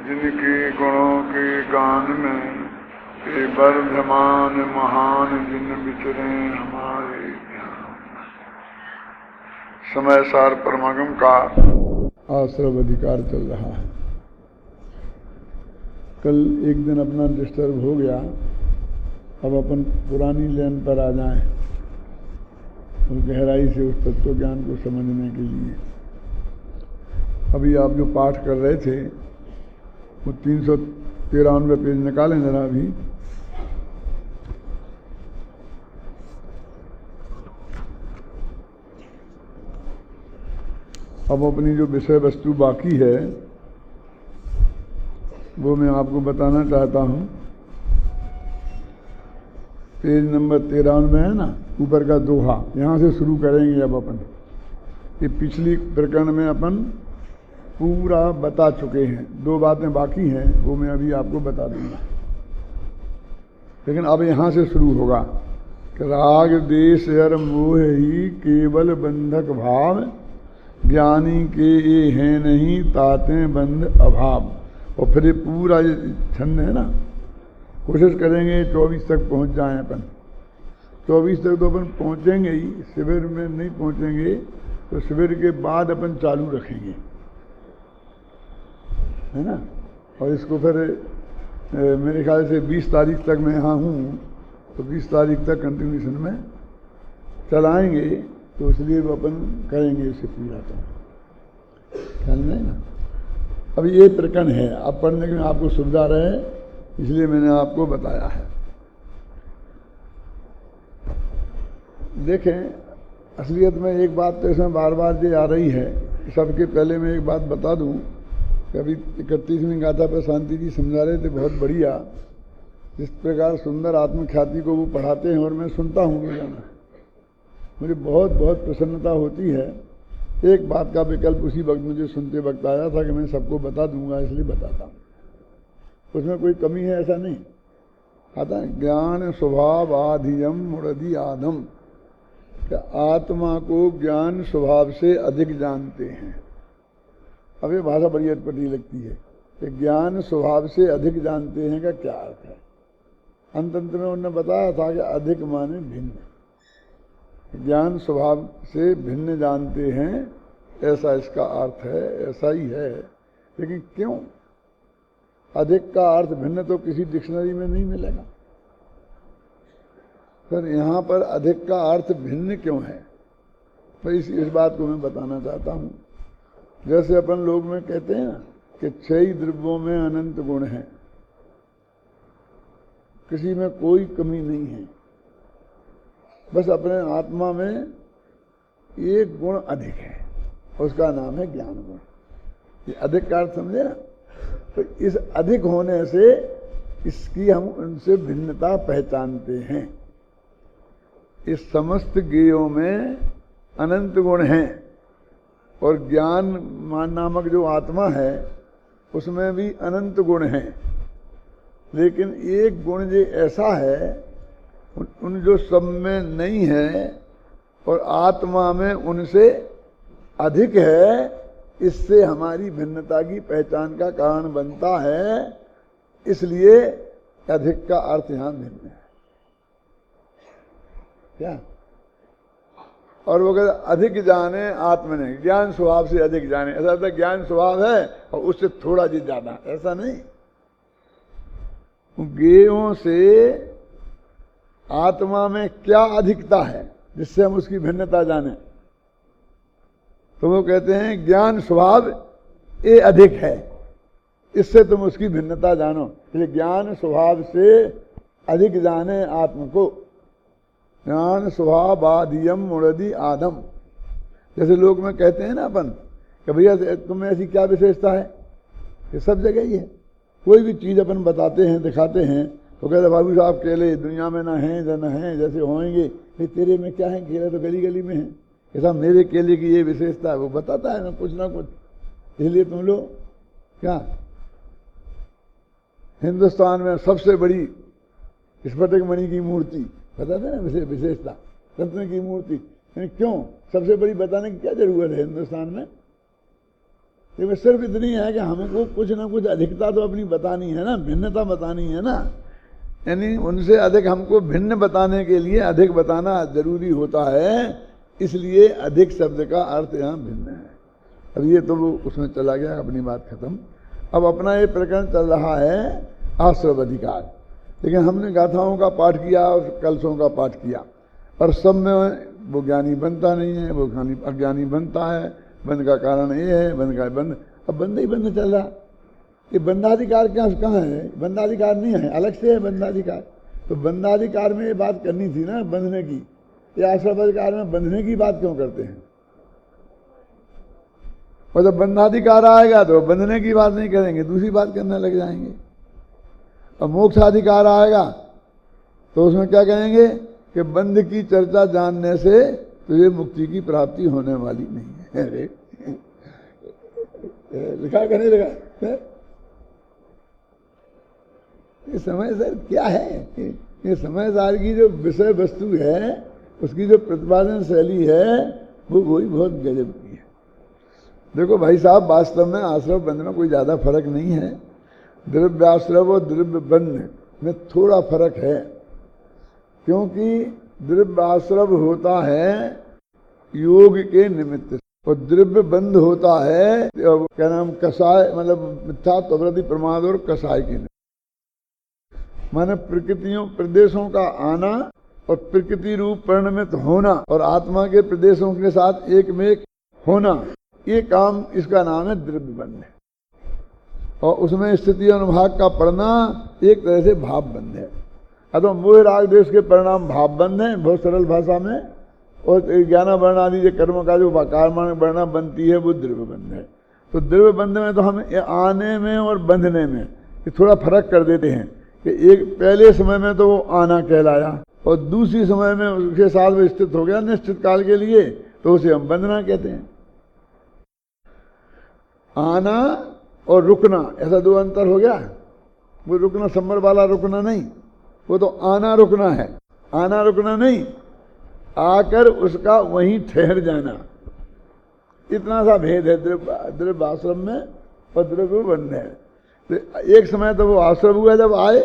जिनके गुणों के गान में ये वर्धमान महान जिन विचरे हमारे ध्यान। समय सार परमागम का आश्रव अधिकार चल रहा है। कल एक दिन अपना डिस्टर्ब हो गया, अब अपन पुरानी लाइन पर आ जाएं और गहराई से उस तत्व ज्ञान को समझने के लिए। अभी आप जो पाठ कर रहे थे वो 393 पेज निकालें जरा अभी। अब अपनी जो विषय वस्तु बाकी है वो मैं आपको बताना चाहता हूँ। पेज नंबर 93 में है ना, ऊपर का दोहा, यहाँ से शुरू करेंगे अब अपन। ये पिछली प्रकरण में अपन पूरा बता चुके हैं, 2 बातें बाकी हैं वो मैं अभी आपको बता दूंगा। लेकिन अब यहाँ से शुरू होगा कि राग देश अर मोह ही केवल बंधक भाव, ज्ञानी के ये हैं नहीं ताते बंध अभाव। और फिर ये पूरा ये छंद है ना, कोशिश करेंगे 24 तक पहुँच जाएं अपन। 24 तक तो अपन पहुँचेंगे ही, शिविर में नहीं पहुँचेंगे तो शिविर के बाद अपन चालू रखेंगे, है ना। और इसको फिर मेरे ख्याल से 20 तारीख तक मैं यहाँ हूँ, तो 20 तारीख तक कंटिन्यूशन में चलाएंगे, तो इसलिए वो अपन करेंगे इसे पूरा। तो ख्याल में ना, अब ये प्रकरण है, अब पढ़ने में आपको सुविधा रहे इसलिए मैंने आपको बताया है। देखें, असलियत में एक बात तो इसमें बार बार ये आ रही है। सबके पहले मैं एक बात बता दूं कि अभी 31वीं गाथा पर शांति जी समझा रहे थे, बहुत बढ़िया। जिस प्रकार सुंदर आत्मख्याति को वो पढ़ाते हैं और मैं सुनता हूँ रोजाना, मुझे बहुत बहुत प्रसन्नता होती है। एक बात का विकल्प उसी वक्त मुझे सुनते वक्त आया था कि मैं सबको बता दूंगा, इसलिए बताता हूँ। उसमें कोई कमी है ऐसा नहीं आता है। ज्ञान स्वभाव आधियम मुरदि आधम, कि आत्मा को ज्ञान स्वभाव से अधिक जानते हैं। अब ये भाषा बड़ी अटपटी लगती है कि ज्ञान स्वभाव से अधिक जानते हैं का क्या अर्थ है। अंत में उन्होंने बताया था कि अधिक माने भिन्न, ज्ञान स्वभाव से भिन्न जानते हैं, ऐसा इसका अर्थ है। ऐसा ही है, लेकिन क्यों? अधिक का अर्थ भिन्न तो किसी डिक्शनरी में नहीं मिलेगा। फिर यहाँ पर अधिक का अर्थ भिन्न क्यों है, तो इस बात को मैं बताना चाहता हूँ। जैसे अपन लोग में कहते हैं ना कि 6 द्रव्यों में अनंत गुण हैं, किसी में कोई कमी नहीं है, बस अपने आत्मा में एक गुण अधिक है, उसका नाम है ज्ञान गुण। ये अधिक का अर्थ समझे ना। तो इस अधिक होने से इसकी हम उनसे भिन्नता पहचानते हैं। इस समस्त ज्ञेयों में अनंत गुण हैं और ज्ञान नामक जो आत्मा है उसमें भी अनंत गुण हैं, लेकिन एक गुण जो ऐसा है उन जो सब में नहीं है और आत्मा में उनसे अधिक है, इससे हमारी भिन्नता की पहचान का कारण बनता है। इसलिए अधिक का अर्थ यहां भिन्न है। क्या? और वो कहते अधिक जाने आत्मा ने, ज्ञान स्वभाव से अधिक जाने। ऐसा तो ज्ञान स्वभाव है और उससे थोड़ा जी ज्यादा, ऐसा नहीं। ज्ञेयों से आत्मा में क्या अधिकता है जिससे हम उसकी भिन्नता जाने, तो वो कहते हैं ज्ञान स्वभाव ये अधिक है, इससे तुम उसकी भिन्नता जानो। इसलिए ज्ञान स्वभाव से अधिक जाने आत्म को। ज्ञान स्वभाव आदियम मुरदि आदम। जैसे लोग में कहते हैं ना अपन कि भैया तुम्हें ऐसी क्या विशेषता है, ये सब जगह ही है। कोई भी चीज़ अपन बताते हैं, दिखाते हैं, तो कहते बाबू साहब केले दुनिया में ना हैं न हैं, जैसे होंगे भाई तेरे में क्या है, केले तो गली गली में है। ऐसा मेरे केले की ये विशेषता है, वो बताता है ना कुछ। इसलिए तुम लोग क्या हिंदुस्तान में सबसे बड़ी स्फटिक मणि की मूर्ति बताते हैं ना, विशेषता रत्न की मूर्ति, क्यों सबसे बड़ी बताने की क्या जरूरत है हिंदुस्तान में? लेकिन सिर्फ इतनी है कि हमको कुछ ना कुछ अधिकता तो अपनी बतानी है ना, भिन्नता बतानी है ना, यानी उनसे अधिक हमको भिन्न बताने के लिए अधिक बताना जरूरी होता है, इसलिए अधिक शब्द का अर्थ यहाँ भिन्न है। अब ये तो वो उसमें चला गया, अपनी बात खत्म। अब अपना ये प्रकरण चल रहा है आश्रव अधिकार, लेकिन हमने गाथाओं का पाठ किया और कलशों का पाठ किया, और सब में वो ज्ञानी बनता नहीं है, वो ज्ञानी अज्ञानी बनता है। बंध का कारण ये है, बंध का बंध, अब बंध ही बंध चल रहा। ये बंधाधिकार क्या कहाँ है? बंधाधिकार नहीं है, अलग से है बंधाधिकार। तो बंधाधिकार में ये बात करनी थी ना बंधने की, ये आश्रव अधिकार में बंधने की बात क्यों करते हैं? और जब बंधाधिकार आएगा तो बंधने की बात नहीं करेंगे, दूसरी बात करने लग जाएंगे। और मोक्षाधिकार आएगा तो उसमें क्या कहेंगे कि बंध की चर्चा जानने से तुझे मुक्ति की प्राप्ति होने वाली नहीं है। अरे लिखा करने लगा ये समय सर क्या है? ये समझदार की जो विषय वस्तु है, उसकी जो प्रतिपादन शैली है, वो वही बहुत गजब की है। देखो भाई साहब, वास्तव में आश्रव बंध में कोई ज्यादा फर्क नहीं है। द्रव्य आश्रव और द्रव्य बंध में थोड़ा फर्क है, क्योंकि द्रव्य आश्रव होता है योग के निमित्त और द्रव्य बंध होता है क्या नाम कसाय, मतलब मिथ्यात्व प्रवृत्ति प्रमाद और कसाय के निमित्त। माने प्रकृतियों प्रदेशों का आना और प्रकृति रूप परिणमित होना और आत्मा के प्रदेशों के साथ एक में एक होना, ये काम इसका नाम है द्रव्य बंध है। और उसमें स्थिति अनुभाग का पढ़ना एक तरह से भाव बंध है। अतः मोह राग देश के परिणाम भाव बंध है बहुत सरल भाषा में, और ज्ञान वर्ण आदि जो कर्म का जो कर्माण वर्णा बनती है वो द्रव्य बंध है। तो द्रव्य बंध में तो हम आने में और बंधने में ये थोड़ा फर्क कर देते हैं कि एक पहले समय में तो वो आना कहलाया और दूसरी समय में उसके साथ वो स्थित हो गया निश्चित काल के लिए, तो उसे हम बंधना कहते हैं। आना और रुकना ऐसा दो अंतर हो गया। वो रुकना संबर वाला रुकना नहीं, वो तो आना रुकना है। आना रुकना नहीं, आकर उसका वहीं ठहर जाना, इतना सा भेद है द्रव्य आश्रम में और द्रव्य बंध है। तो एक समय तो वो आश्रम हुआ जब आए,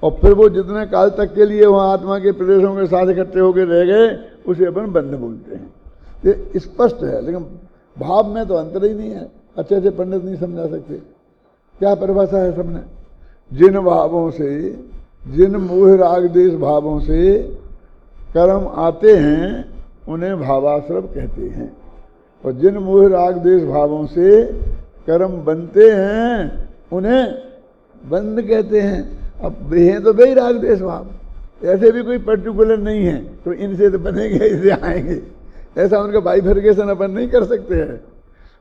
और फिर वो जितने काल तक के लिए वहाँ आत्मा के प्रदेशों के साथ इकट्ठे होकर रह गए, उसे अपन बंध बोलते हैं। ये स्पष्ट है, लेकिन भाव में तो अंतर ही नहीं है। अच्छे से पंडित नहीं समझा सकते। क्या परिभाषा है सबने? जिन भावों से, जिन मोह राग देश भावों से कर्म आते हैं उन्हें भावाश्रव कहते हैं, और जिन मोह राग देश भावों से कर्म बनते हैं उन्हें बंध कहते हैं। अब वे हैं तो वे ही राग देश भाव, ऐसे भी कोई पर्टिकुलर नहीं है तो इनसे तो बनेंगे, इससे आएंगे, ऐसा उनका बाइफर्केशन अपन नहीं कर सकते हैं।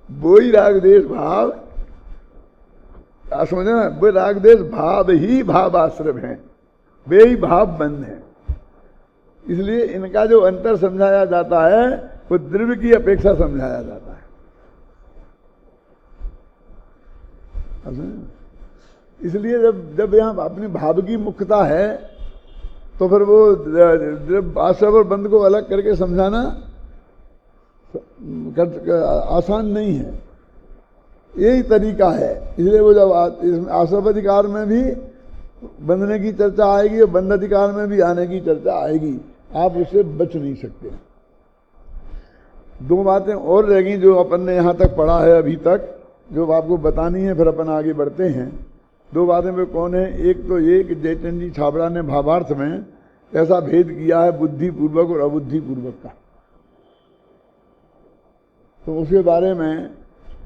वो ही राग देश भाव, समझे ना, वो राग देश भाव ही भावाश्रव हैं, वे ही भाव बंध हैं। इसलिए इनका जो अंतर समझाया जाता है वो द्रव्य की अपेक्षा समझाया जाता है। इसलिए जब यहाँ अपनी भाव की मुख्यता है तो फिर वो द्रव्य आश्रव और बंध को अलग करके समझाना आसान नहीं है। यही तरीका है। इसलिए वो जब आश्रव अधिकार में भी बंधने की चर्चा आएगी और बंध अधिकार में भी आने की चर्चा आएगी, आप उससे बच नहीं सकते। दो बातें और रह गई जो अपन ने यहाँ तक पढ़ा है अभी तक, जो आपको बतानी है, फिर अपन आगे बढ़ते हैं। दो बातें वे कौन है? एक तो ये कि जयचंद जी छाबड़ा ने भावार्थ में ऐसा भेद किया है बुद्धिपूर्वक और अबुद्धिपूर्वक का, तो उसके बारे में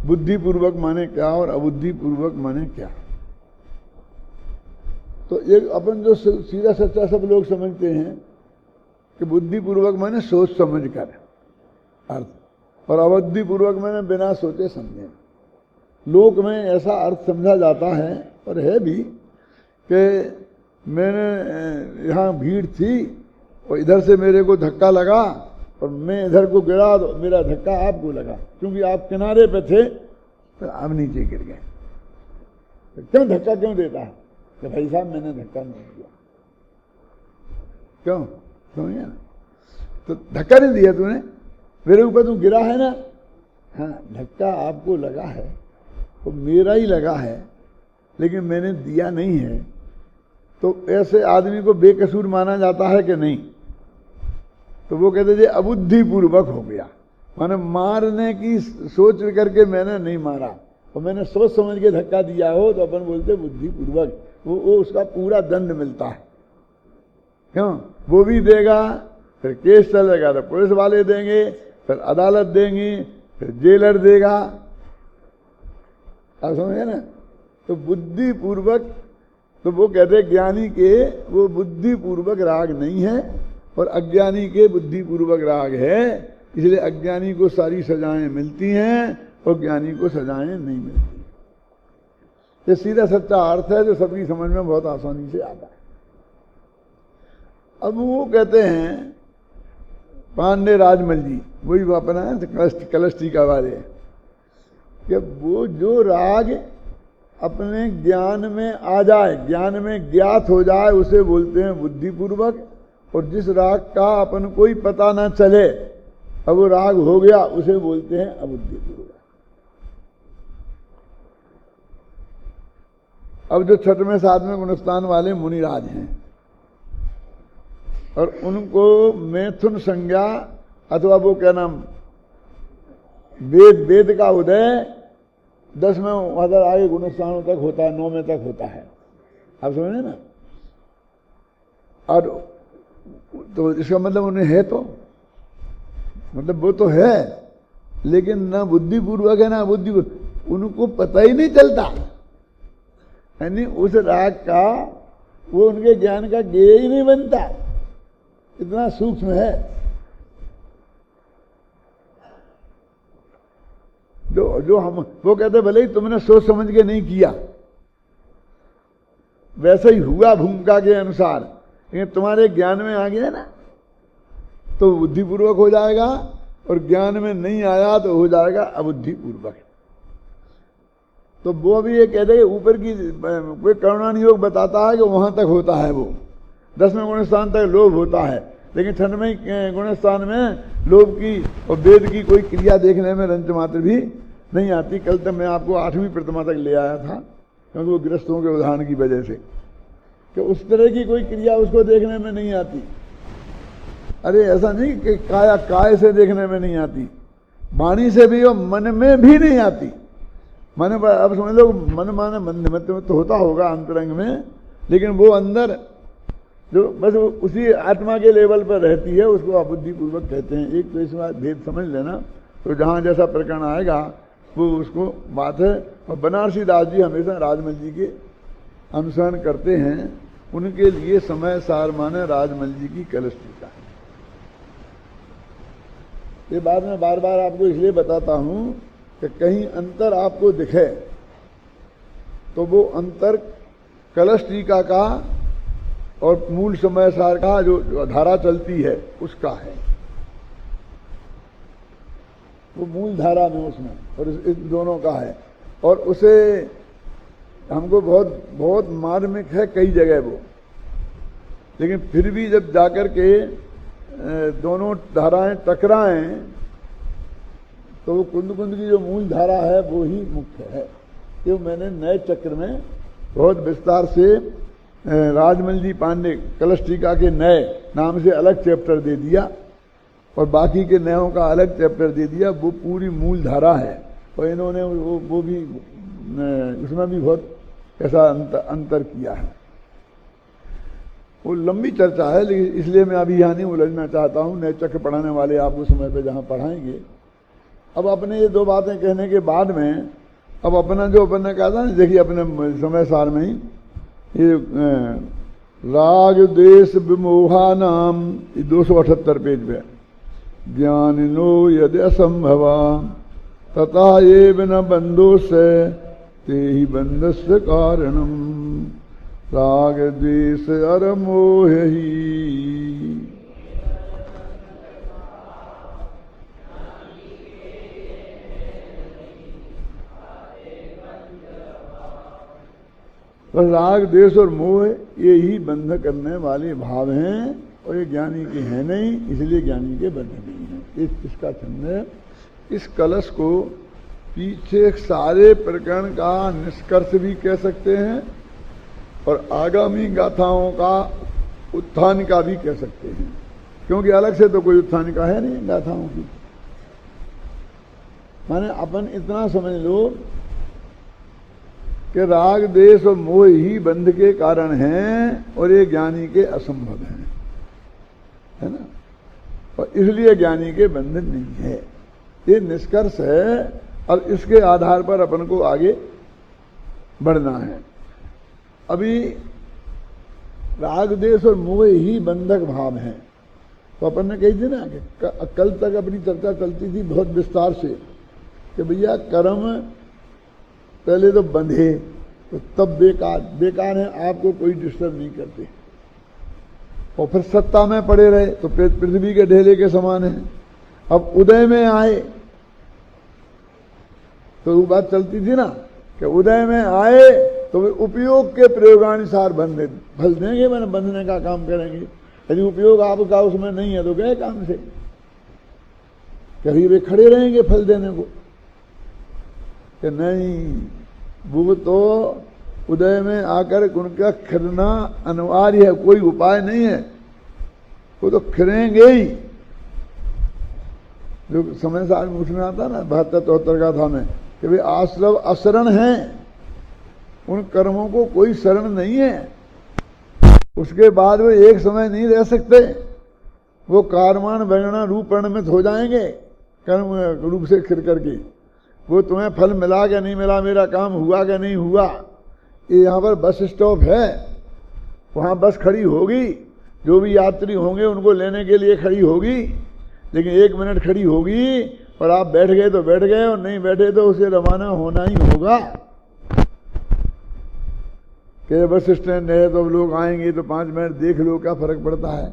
बुद्धिपूर्वक माने क्या और अबुद्धिपूर्वक माने क्या। तो एक अपन जो सीधा सच्चा सब लोग समझते हैं कि बुद्धिपूर्वक माने सोच समझ कर अर्थ, और अबुद्धिपूर्वक माने बिना सोचे समझे। लोक में ऐसा अर्थ समझा जाता है और है भी कि मैंने यहाँ भीड़ थी और इधर से मेरे को धक्का लगा और मैं इधर को गिरा तो मेरा धक्का आपको लगा, क्योंकि आप किनारे पे थे तो आप नीचे गिर गए। तो क्यों धक्का क्यों देता है? कि भाई साहब मैंने धक्का नहीं दिया। क्यों क्यों यार? तो धक्का नहीं दिया तूने, मेरे ऊपर तू गिरा है ना। हाँ, धक्का आपको लगा है वो मेरा ही लगा है लेकिन मैंने दिया नहीं है, तो ऐसे आदमी को बेकसूर माना जाता है कि नहीं? तो वो कहते थे अबुद्धिपूर्वक हो गया, माने मारने की सोच करके मैंने नहीं मारा, और मैंने सोच समझ के धक्का दिया हो तो अपन बोलते बुद्धिपूर्वक, वो उसका पूरा दंड मिलता है। क्यों? वो भी देगा, फिर केस चलेगा तो पुलिस वाले देंगे, फिर अदालत देंगी, फिर जेलर देगा। आप समझे ना? तो बुद्धिपूर्वक, तो वो कहते ज्ञानी के वो बुद्धिपूर्वक राग नहीं है और अज्ञानी के बुद्धिपूर्वक राग है, इसलिए अज्ञानी को सारी सजाएं मिलती हैं और ज्ञानी को सजाएं नहीं मिलती। ये सीधा सच्चा अर्थ है जो सबकी समझ में बहुत आसानी से आता है। अब वो कहते हैं पांडे राजमल जी, वही अपना है कलश टीका वाले, कि वो जो राग अपने ज्ञान में आ जाए, ज्ञान में ज्ञात हो जाए, उसे बोलते हैं बुद्धिपूर्वक, और जिस राग का अपन कोई पता ना चले अब वो राग हो गया उसे बोलते हैं अबुद्धिपूर्वक। अब जो छठवें सातवें गुणस्थान वाले मुनिराज हैं और उनको मैथुन संज्ञा अथवा वो क्या नाम वेद का उदय 10 में अगर आगे गुणस्थानों तक होता है, 9 में तक होता है। आप समझे ना? और तो इसका मतलब उन्हें है, तो मतलब वो तो है लेकिन ना बुद्धिपूर्वक है ना बुद्धिपूर्वक, उनको पता ही नहीं चलता, यानी उस राग का वो उनके ज्ञान का ज्ञेय ही नहीं बनता, इतना सूक्ष्म है। जो हम वो कहते भले ही तुमने सोच समझ के नहीं किया, वैसे ही हुआ भूमिका के अनुसार, लेकिन तुम्हारे ज्ञान में आ गया ना तो बुद्धिपूर्वक हो जाएगा, और ज्ञान में नहीं आया तो हो जाएगा अबुद्धिपूर्वक। तो वो भी ये कहते हैं ऊपर की कोई करुणानियोग बताता है कि वहां तक होता है, वो 10वें गुणस्थान तक लोभ होता है, लेकिन 6वें गुणस्थान में लोभ की और वेद की कोई क्रिया देखने में रंच मात्र भी नहीं आती। कल तक मैं आपको 8वीं प्रतिमा तक ले आया था, क्योंकि वो गृहस्थों के उदाहरण की वजह से, कि उस तरह की कोई क्रिया उसको देखने में नहीं आती। अरे ऐसा नहीं कि काया काय से देखने में नहीं आती, वाणी से भी और मन में भी नहीं आती। माने अब समझ लो मन माने मन निमित्त में तो होता होगा अंतरंग में, लेकिन वो अंदर जो बस उसी आत्मा के लेवल पर रहती है उसको अबुद्धिपूर्वक कहते हैं। एक तो इसमें भेद समझ लेना, तो जहाँ जैसा प्रकरण आएगा वो उसको बात है। और बनारसी दास जी हमेशा राजमल जी के अनुसरण करते हैं, उनके लिए समय सार माने राजमल जी की कलश टीका है। ये बात मैं बार बार आपको इसलिए बताता हूं कि कहीं अंतर आपको दिखे तो वो अंतर कलश टीका का और मूल समय सार का जो धारा चलती है उसका है, वो मूल धारा में उसमें और इस दोनों का है। और उसे हमको बहुत बहुत मार्मिक है कई जगह वो, लेकिन फिर भी जब जाकर के दोनों धाराएं टकराएं तो वो कुंद कुंद की जो मूल धारा है वो ही मुख्य है। तो मैंने नए चक्र में बहुत विस्तार से राजमल जी पांडे कलश टीका के नए नाम से अलग चैप्टर दे दिया और बाकी के नयों का अलग चैप्टर दे दिया। वो पूरी मूल धारा है और इन्होंने वो भी उसमें भी बहुत ऐसा अंतर किया है। वो लंबी चर्चा है, लेकिन इसलिए मैं अभी यहाँ नहीं उलझना चाहता हूँ। नए चक्र पढ़ाने वाले आपको समय पे जहाँ पढ़ाएंगे। अब अपने ये दो बातें कहने के बाद में अब अपना जो अपन ने कहा था ना, देखिए अपने समय सार में ही ये राग देश विमोहा नाम 278 पेज पे ज्ञानिनो यदि असंभवा तथा ये न बंधो से ते ही बंधस्य कारणम राग द्वेष अरमोह ही। बस राग द्वेष और मोह ये ही बंध करने वाले भाव हैं और ये ज्ञानी के हैं नहीं, इसलिए ज्ञानी के बंध नहीं है। इसका छंद है। इस कलश को पीछे सारे प्रकरण का निष्कर्ष भी कह सकते हैं और आगामी गाथाओं का उत्थान का भी कह सकते हैं, क्योंकि अलग से तो कोई उत्थान का है नहीं गाथाओं की। माने अपन इतना समझ लो कि राग देश और मोह ही बंध के कारण हैं और ये ज्ञानी के असंभव हैं, है ना, और इसलिए ज्ञानी के बंधन नहीं है। ये निष्कर्ष है। अब इसके आधार पर अपन को आगे बढ़ना है। अभी राग देश और मोह ही बंधक भाव हैं, तो अपन ने कही थी ना कि कल तक अपनी चर्चा चलती थी बहुत विस्तार से कि भैया कर्म पहले तो बंधे तो तब बेकार है, आपको कोई डिस्टर्ब नहीं करते, और फिर सत्ता में पड़े रहे तो पृथ्वी के ढेले के समान है। अब उदय में आए तो वो बात चलती थी ना कि उदय में आए तो वे उपयोग के प्रयोगानुसार फल देंगे, मैंने बंधने का काम करेंगे। यदि उपयोग आपका उसमें नहीं है तो गए काम से, कभी वे खड़े रहेंगे फल देने को कि नहीं, वो तो उदय में आकर उनका खिरना अनिवार्य है, कोई उपाय नहीं है, वो तो खिरेंगे ही। जो समय साल में उसमें आता ना 72-73 का था में कि वे आश्रव अशरण हैं, उन कर्मों को कोई शरण नहीं है, उसके बाद वे एक समय नहीं रह सकते, वो कारमान वर्णा रूप परिणमित हो जाएंगे कर्म रूप से खिर करके। वो तुम्हें फल मिला क्या नहीं मिला, मेरा काम हुआ क्या नहीं हुआ, ये यहाँ पर बस स्टॉप है, वहाँ बस खड़ी होगी, जो भी यात्री होंगे उनको लेने के लिए खड़ी होगी, लेकिन 1 मिनट खड़ी होगी और आप बैठ गए तो बैठ गए और नहीं बैठे तो उसे रवाना होना ही होगा। कि बस स्टैंड है तो लोग आएंगे तो 5 मिनट देख लो, क्या फर्क पड़ता है,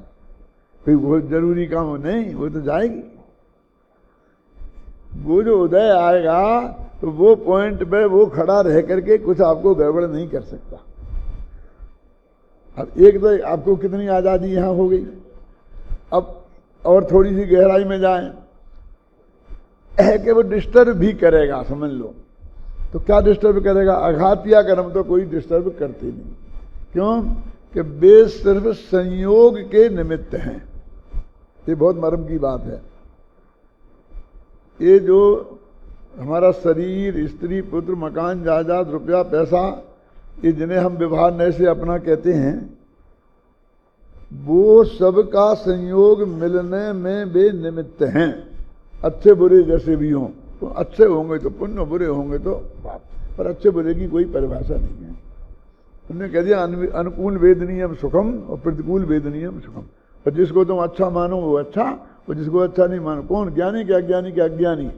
कोई बहुत जरूरी काम हो नहीं, वो तो जाएगी। वो जो उदय आएगा तो वो पॉइंट पे वो खड़ा रह करके कुछ आपको गड़बड़ नहीं कर सकता। अब एक तो आपको कितनी आज़ादी यहाँ हो गई। अब और थोड़ी सी गहराई में जाएं है कि वो डिस्टर्ब भी करेगा, समझ लो। तो क्या डिस्टर्ब करेगा? आघातिया कर्म तो कोई डिस्टर्ब करते नहीं। क्यों? कि वे सिर्फ संयोग के निमित्त हैं। ये बहुत मर्म की बात है। ये जो हमारा शरीर, स्त्री, पुत्र, मकान, जायदाद, रुपया, पैसा, ये जिन्हें हम व्यवहार नए से अपना कहते हैं, वो सबका संयोग मिलने में वे निमित्त हैं। अच्छे बुरे जैसे भी हों, तो अच्छे होंगे तो पुण्य, बुरे होंगे तो पाप, पर अच्छे बुरे की कोई परिभाषा नहीं है। तुमने कह दिया अनुकूल वेदनीयम सुखम और प्रतिकूल वेदनीयम सुखम। पर जिसको तुम अच्छा मानो वो अच्छा, और जिसको अच्छा नहीं मानो, कौन? ज्ञानी के अज्ञानी के अज्ञानी,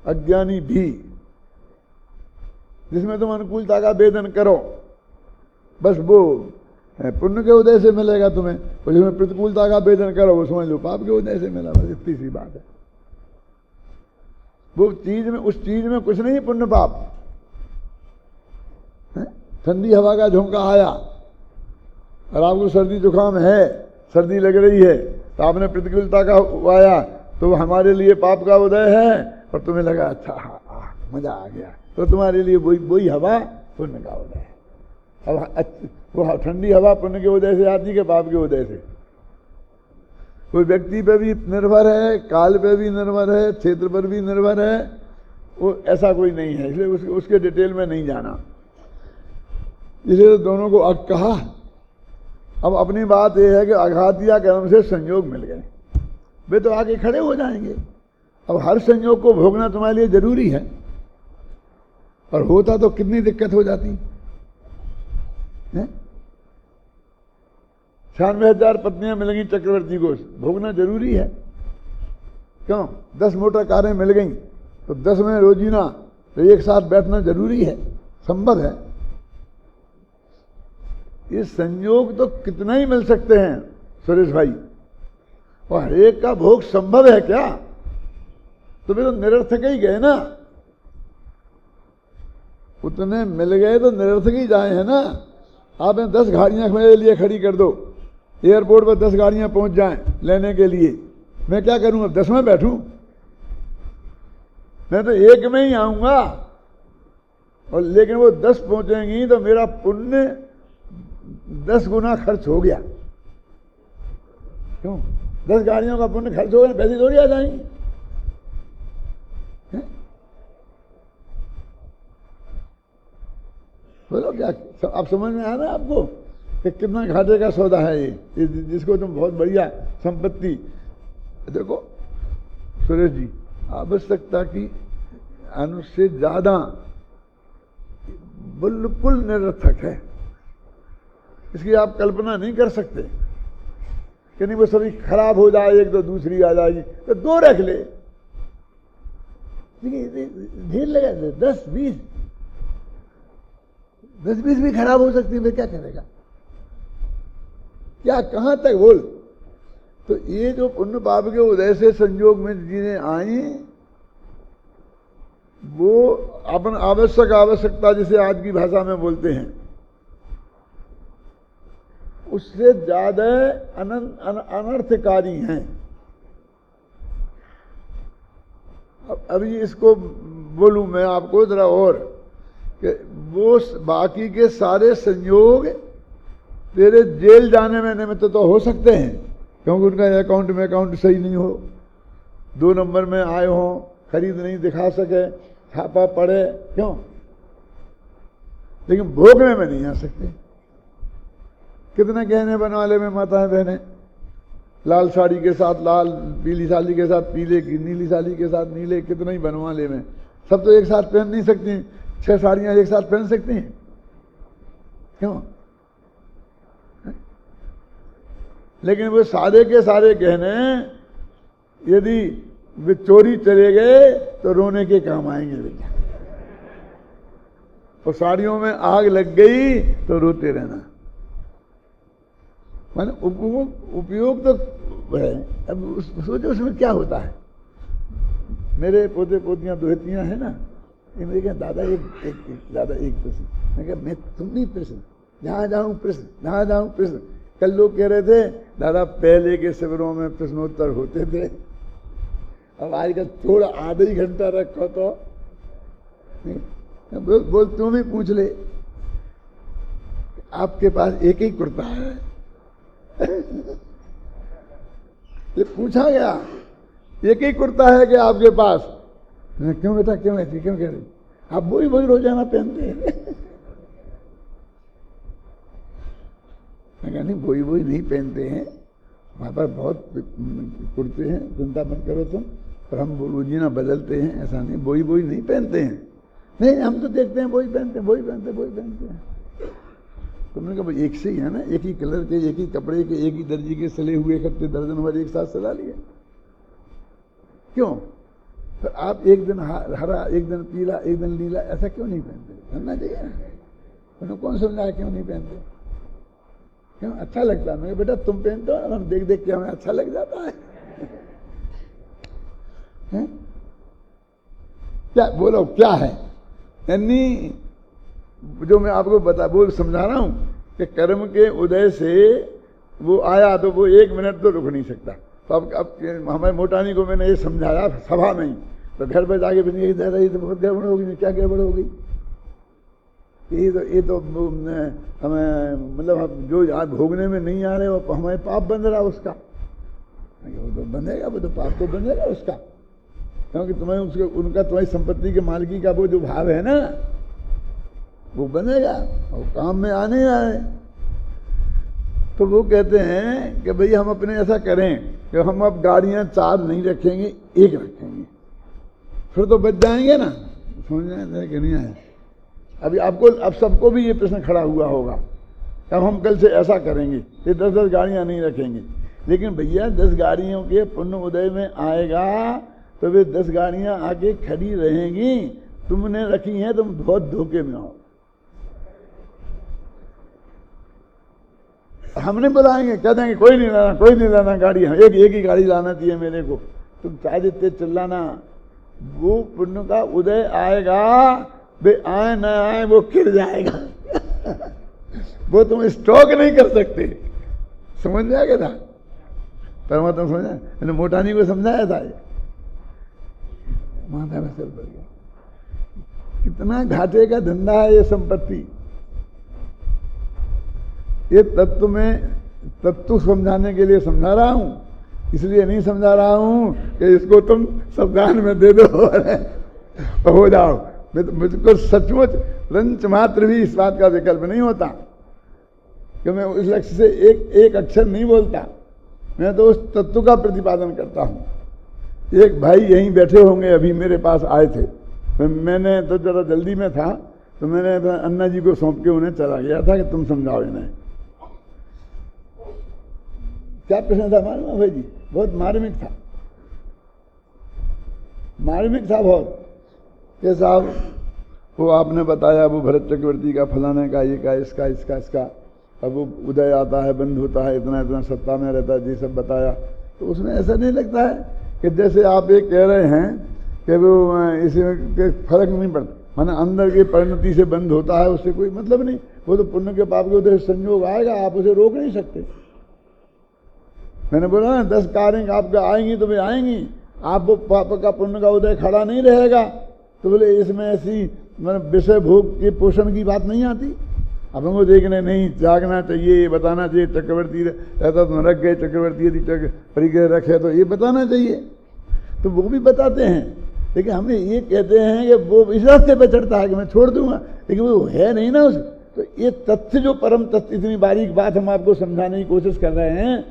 अज्ञानी भी। जिसमें तुम अनुकूलता का वेदन करो बस वो पुण्य के उदय से मिलेगा तुम्हें, और जिसमें प्रतिकूलता का वेदन करो वो समझ लो पाप के उदय से मिला। बस इतनी सी बात है। वो चीज में, उस चीज में कुछ नहीं पुण्य पाप। ठंडी हवा का झोंका आया और आपको सर्दी जुकाम है, सर्दी लग रही है, तो आपने प्रतिकूलता का आया तो हमारे लिए पाप का उदय है, और तुम्हें लगा अच्छा मजा आ गया, तो तुम्हारे लिए वही हवा पुण्य का उदय है। अब वो ठंडी हवा पुण्य के उदय से आती है पाप के उदय से? कोई व्यक्ति पे भी निर्भर है, काल पे भी निर्भर है, क्षेत्र पर भी निर्भर है, वो ऐसा कोई नहीं है। इसलिए उसके डिटेल में नहीं जाना। इसलिए तो दोनों को कहा। अब अपनी बात यह है कि आघातिया कर्म से संयोग मिल गए, वे तो आगे खड़े हो जाएंगे। अब हर संयोग को भोगना तुम्हारे लिए जरूरी है, और होता तो कितनी दिक्कत हो जाती है। 96,000 पत्नियां मिलेंगी चक्रवर्ती को, भोगना जरूरी है। क्यों? 10 मोटर कारें मिल गई तो 10 में रोजीना तो एक साथ बैठना जरूरी है, संभव है। ये संयोग तो कितना ही मिल सकते हैं सुरेश भाई, और हर एक का भोग संभव है क्या? तो वे तो निरर्थक ही गए ना, उतने मिल गए तो निरर्थक ही जाए हैं ना। आपने 10 गाड़ियां मेरे लिए खड़ी कर दो, एयरपोर्ट पर 10 गाड़ियां पहुंच जाएं लेने के लिए, मैं क्या करूं? अब 10 में बैठूं? मैं तो एक में ही आऊंगा, और लेकिन वो 10 पहुंचेंगी तो मेरा पुण्य 10 गुना खर्च हो गया। क्यों? 10 गाड़ियों का पुण्य खर्च हो गया, पैसे थोड़ी आ जाएंगे। बोलो क्या आप समझ में आ रहा है आपको कि कितना घाटे का सौदा है ये, जिसको तुम बहुत बढ़िया संपत्ति। देखो सुरेश जी, आवश्यकता की से ज्यादा बिल्कुल निरर्थक है, इसकी आप कल्पना नहीं कर सकते कि नहीं वो सभी खराब हो जाए, एक तो दूसरी आ जाएगी, तो 2 रख ले, ढेर लगा दे, 10-20 भी खराब हो सकती है, फिर क्या करेगा, क्या कहां तक बोल। तो ये जो पुण्य पाप के उदय से संयोग में जिन्हें आई, वो अपन आवश्यकता जिसे आज की भाषा में बोलते हैं, उससे ज्यादा अनर्थकारी हैं। अब अभी इसको बोलूं मैं आपको जरा और कि वो बाकी के सारे संयोग तेरे जेल जाने में निमित्त तो हो सकते हैं, क्योंकि उनका अकाउंट सही नहीं हो, 2 नंबर में आए हों, खरीद नहीं दिखा सके, छापा पड़े, क्यों, लेकिन भोगने में नहीं आ सकते। कितने गहने बनवाले में माता है बहने, लाल साड़ी के साथ लाल, पीली साड़ी के साथ पीले, नीली साड़ी के साथ नीले, कितने ही बनवाले में, सब तो एक साथ पहन नहीं सकती, 6 साड़ियां एक साथ पहन सकती हैं, क्यों? लेकिन वो सारे के सारे गहने यदि वे चोरी चले गए तो रोने के काम आएंगे भैया, और साड़ियों में आग लग गई तो रोते रहना। माने उपयोग तो है, अब सोचो उसमें क्या होता है। मेरे पोते पोतियां दोहतियां है ना, ये मेरे कहा दादा एक प्रश्न, मैं कहा मैं तुम नहीं प्रश्न, जहां जाऊं प्रश्न, जहां जाऊं प्रश्न। कल लोग कह रहे थे दादा पहले के शिविरों में प्रश्नोत्तर होते थे, अब आज का थोड़ा आधा ही घंटा रखो तो बोल तुम ही पूछ ले, आपके पास एक ही कुर्ता है ये पूछा गया, एक ही कुर्ता है कि आपके पास? क्यों बेटा, क्यों ऐसी क्यों कह रही? आप वही रोजाना पहनते हैं मैं कहा नहीं वही नहीं पहनते हैं, हमारे पास बहुत कुर्ते हैं, चिंता मत करो तुम, पर हम रोजीना बदलते हैं, ऐसा नहीं वही नहीं पहनते हैं। नहीं हम तो देखते हैं वही पहनते हैं। तुमने कहा एक से ही है ना, एक ही कलर के, एक ही कपड़े के, एक ही दर्जी के सिले हुए इकट्ठे दर्जन भर एक साथ सिला लिए, क्यों? तो आप एक दिन हरा, एक दिन पीला, एक दिन नीला, ऐसा क्यों नहीं पहनते? पहनना चाहिए ना। उन्होंने कौन समझाया क्यों नहीं पहनते? क्यों? अच्छा लगता है। मैं बेटा तुम पहनते हो, हम देख देख के हमें अच्छा लग जाता है क्या बोलो क्या है? यानी जो मैं आपको समझा रहा हूं कि कर्म के उदय से वो आया तो वो 1 मिनट तो रुक नहीं सकता। तो अब हमारे मोटानी को मैंने ये समझाया सभा में ही, तो घर पर जाके भी नहीं दादा ये तो बहुत गड़बड़ होगी। क्या गड़बड़ हो गई? ये तो हमें मतलब जो आज भोगने में नहीं आ रहे वो हमारे पाप बन रहा उसका। वो तो बंधेगा, वो तो पाप तो बंधेगा उसका, क्योंकि तुम्हें उसके उनका तुम्हारी संपत्ति के मालिकी का वो जो भाव है ना वो बनेगा और काम में आने आए। तो वो कहते हैं कि भाई हम अपने ऐसा करें कि हम अब गाड़ियां 4 नहीं रखेंगे, 1 रखेंगे, फिर तो बच जाएंगे ना। समझ में कि नहीं आया? अभी आपको अब सबको भी ये प्रश्न खड़ा हुआ होगा, अब हम कल से ऐसा करेंगे, ये 10-10 गाड़ियां नहीं रखेंगे। लेकिन भैया 10 गाड़ियों के पुण्य उदय में आएगा तो वे 10 गाड़ियां आके खड़ी रहेंगी, तुमने रखी हैं, तुम बहुत धोखे में हो। हमने बुलाएंगे, कह देंगे कोई नहीं लाना गाड़ी, एक ही गाड़ी लाना चाहिए मेरे को, तुम चाहे तेज चिल्लाना। वो पुण्य का उदय आएगा, वे आए न आए वो खिल जाएगा वो तुम स्टॉक नहीं कर सकते। समझ जाएगा था परमात्मा, समझा? मैंने मोटानी को समझाया था माथा में सिर पड़ गया। कितना घाटे का धंधा है ये संपत्ति। ये तत्व में तत्व समझाने के लिए समझा रहा हूं, इसलिए नहीं समझा रहा हूं कि इसको तुम संविधान में दे दो और हो जाओ। मुझको सचमुच रंच मात्र भी इस बात का विकल्प नहीं होता कि मैं उस लक्ष्य से एक अक्षर नहीं बोलता। मैं तो उस तत्व का प्रतिपादन करता हूं। एक भाई यहीं बैठे होंगे, अभी मेरे पास आए थे, मैंने तो जरा जल्दी में था तो मैंने अन्ना जी को सौंप के उन्हें चला गया था कि तुम समझाओ इन्हें। क्या प्रश्न था मालूम है भाई जी? बहुत मार्मिक था, मार्मिक था बहुत। कि साहब वो आपने बताया वो भरत चक्रवर्ती का फलाने का ये का इसका इसका इसका, अब वो उदय आता है बंद होता है, इतना इतना सत्ता में रहता है, ये सब बताया। तो उसमें ऐसा नहीं लगता है कि जैसे आप ये कह रहे हैं कि वो इसमें फर्क नहीं पड़ता, माना अंदर की परिणति से बंद होता है, उससे कोई मतलब नहीं। वो तो पुण्य के पाप के उधर संयोग आएगा, आप उसे रोक नहीं सकते। मैंने बोला ना 10 कारें आपके आएंगी तो वे आएंगी, आप वो पाप का पुण्य का उदय खड़ा नहीं रहेगा। तो बोले इसमें ऐसी मतलब विषय भोग के पोषण की बात नहीं आती। अब हमको देखने नहीं जागना चाहिए, ये बताना चाहिए चक्रवर्ती रहता तो रख गए, चक्रवर्ती यदि परिग्रह रखे तो ये बताना चाहिए, तो वो भी बताते हैं। लेकिन हमें ये कहते हैं कि वो इस रास्ते पर चढ़ता है कि मैं छोड़ दूंगा, लेकिन वो है नहीं ना उस। तो ये तथ्य जो परम तथ्य, इतनी बारीक बात हम आपको समझाने की कोशिश कर रहे हैं,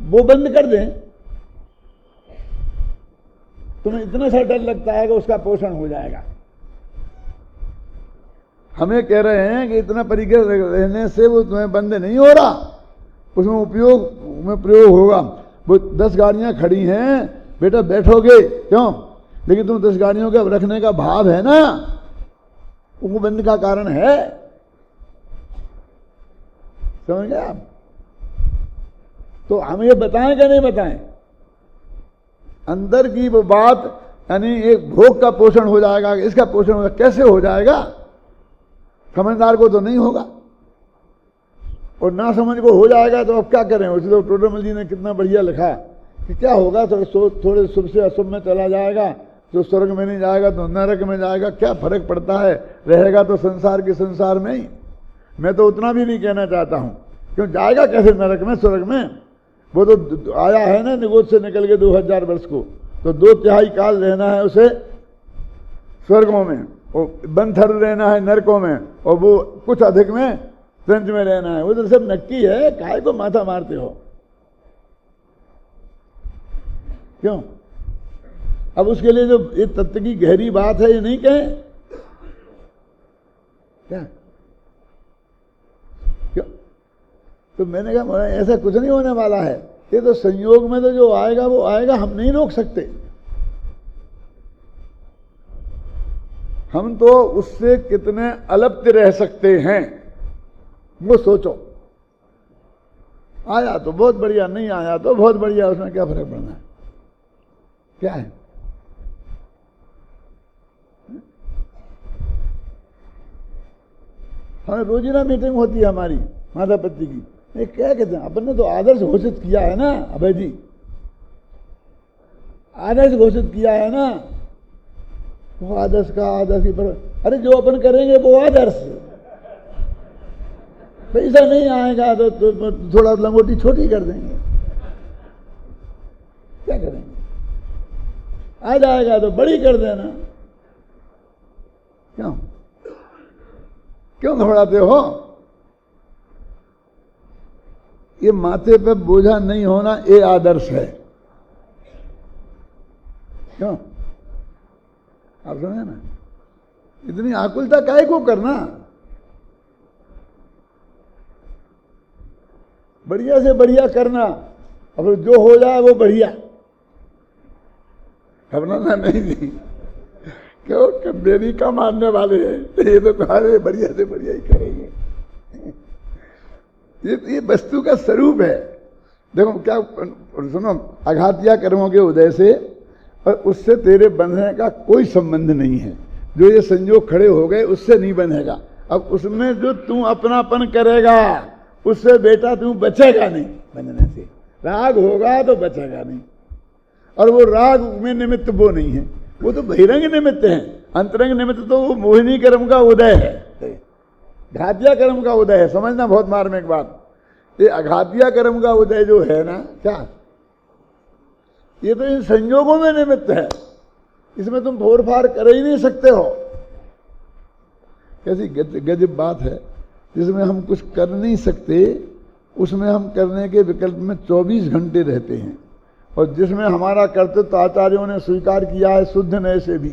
वो बंद कर दें। तुम्हें इतना सा डर लगता है कि उसका पोषण हो जाएगा। हमें कह रहे हैं कि इतना परिग्रह रहने से वो तुम्हें बंद नहीं हो रहा, उसमें उपयोग में प्रयोग होगा। वो 10 गाड़ियां खड़ी हैं, बेटा बैठोगे क्यों, लेकिन तुम 10 गाड़ियों के रखने का भाव है ना, वो बंद का कारण है। समझ गए आप? तो हम ये बताएं कि नहीं बताएं? अंदर की वो बात, यानी एक भोग का पोषण हो जाएगा, इसका पोषण होगा, कैसे हो जाएगा? समझदार को तो नहीं होगा, और ना समझ को हो जाएगा तो अब क्या करें? उसने तो टोडरमल जी ने कितना बढ़िया लिखा कि क्या होगा, थोड़े शुभ से अशुभ में चला जाएगा, जो स्वर्ग में नहीं जाएगा तो नरक में जाएगा, क्या फर्क पड़ता है, रहेगा तो संसार के संसार में ही। मैं तो उतना भी नहीं कहना चाहता हूं, क्यों जाएगा कैसे नरक में स्वर्ग में? वो तो आया है ना निगोद से निकल के 2000 वर्ष को, तो 2/3 काल रहना है उसे स्वर्गों में, और बंथर रहना है नरकों में, और वो कुछ अधिक में त्रंच में रहना है। वो तो सब नक्की है, काय को माथा मारते हो क्यों? अब उसके लिए जो ये तत्व की गहरी बात है, ये नहीं कहे क्या? क्यों? तो मैंने कहा ऐसा कुछ नहीं होने वाला है, ये तो संयोग में तो जो आएगा वो आएगा, हम नहीं रोक सकते। हम तो उससे कितने अलप्त रह सकते हैं वो सोचो। आया तो बहुत बढ़िया, नहीं आया तो बहुत बढ़िया, उसमें क्या फर्क पड़ना है? क्या है? हाँ, रोजीना मीटिंग होती है हमारी माता पति की। ये क्या कहते हैं, अपन ने तो आदर्श घोषित किया है ना अभय जी, आदर्श घोषित किया है ना। वो आदर्श का आदर्श की पर, अरे जो अपन करेंगे वो आदर्श, पैसा नहीं आएगा तो थोड़ा लंगोटी छोटी कर देंगे, क्या करेंगे? आ जाएगा तो बड़ी कर देना। क्यों क्यों घबराते हो? ये माथे पे बोझा नहीं होना, ये आदर्श है। क्यों? आप समझे ना? इतनी आकुलता काहे को करना? बढ़िया से बढ़िया करना, अब जो हो जाए वो बढ़िया, घबराना नहीं थी। क्यों? मेरी का मानने वाले हैं, ये तो कहा बढ़िया से बढ़िया ही करेंगे। ये वस्तु का स्वरूप है। देखो क्या, सुनो, अघातिया कर्मों के उदय से और उससे तेरे बंधने का कोई संबंध नहीं है। जो ये संयोग खड़े हो गए उससे नहीं बंधेगा। अब उसमें जो तू अपनापन करेगा उससे बेटा तू बचेगा नहीं बंधने से। राग होगा तो बचेगा नहीं, और वो राग में निमित्त वो नहीं है। वो तो बहिरंग निमित्त है। अंतरंग निमित्त तो वो मोहिनी कर्म का उदय है, घातिया कर्म का उदय है। समझना बहुत मार्मिक बात, ये अघातिया कर्म का उदय जो है ना, क्या ये तो इन संयोगों में निमित्त है, इसमें तुम फोर फार कर ही नहीं सकते हो। कैसी गजब बात है, जिसमें हम कुछ कर नहीं सकते उसमें हम करने के विकल्प में 24 घंटे रहते हैं, और जिसमें हमारा कर्तृत्व आचार्यों ने स्वीकार किया है शुद्ध नय से भी,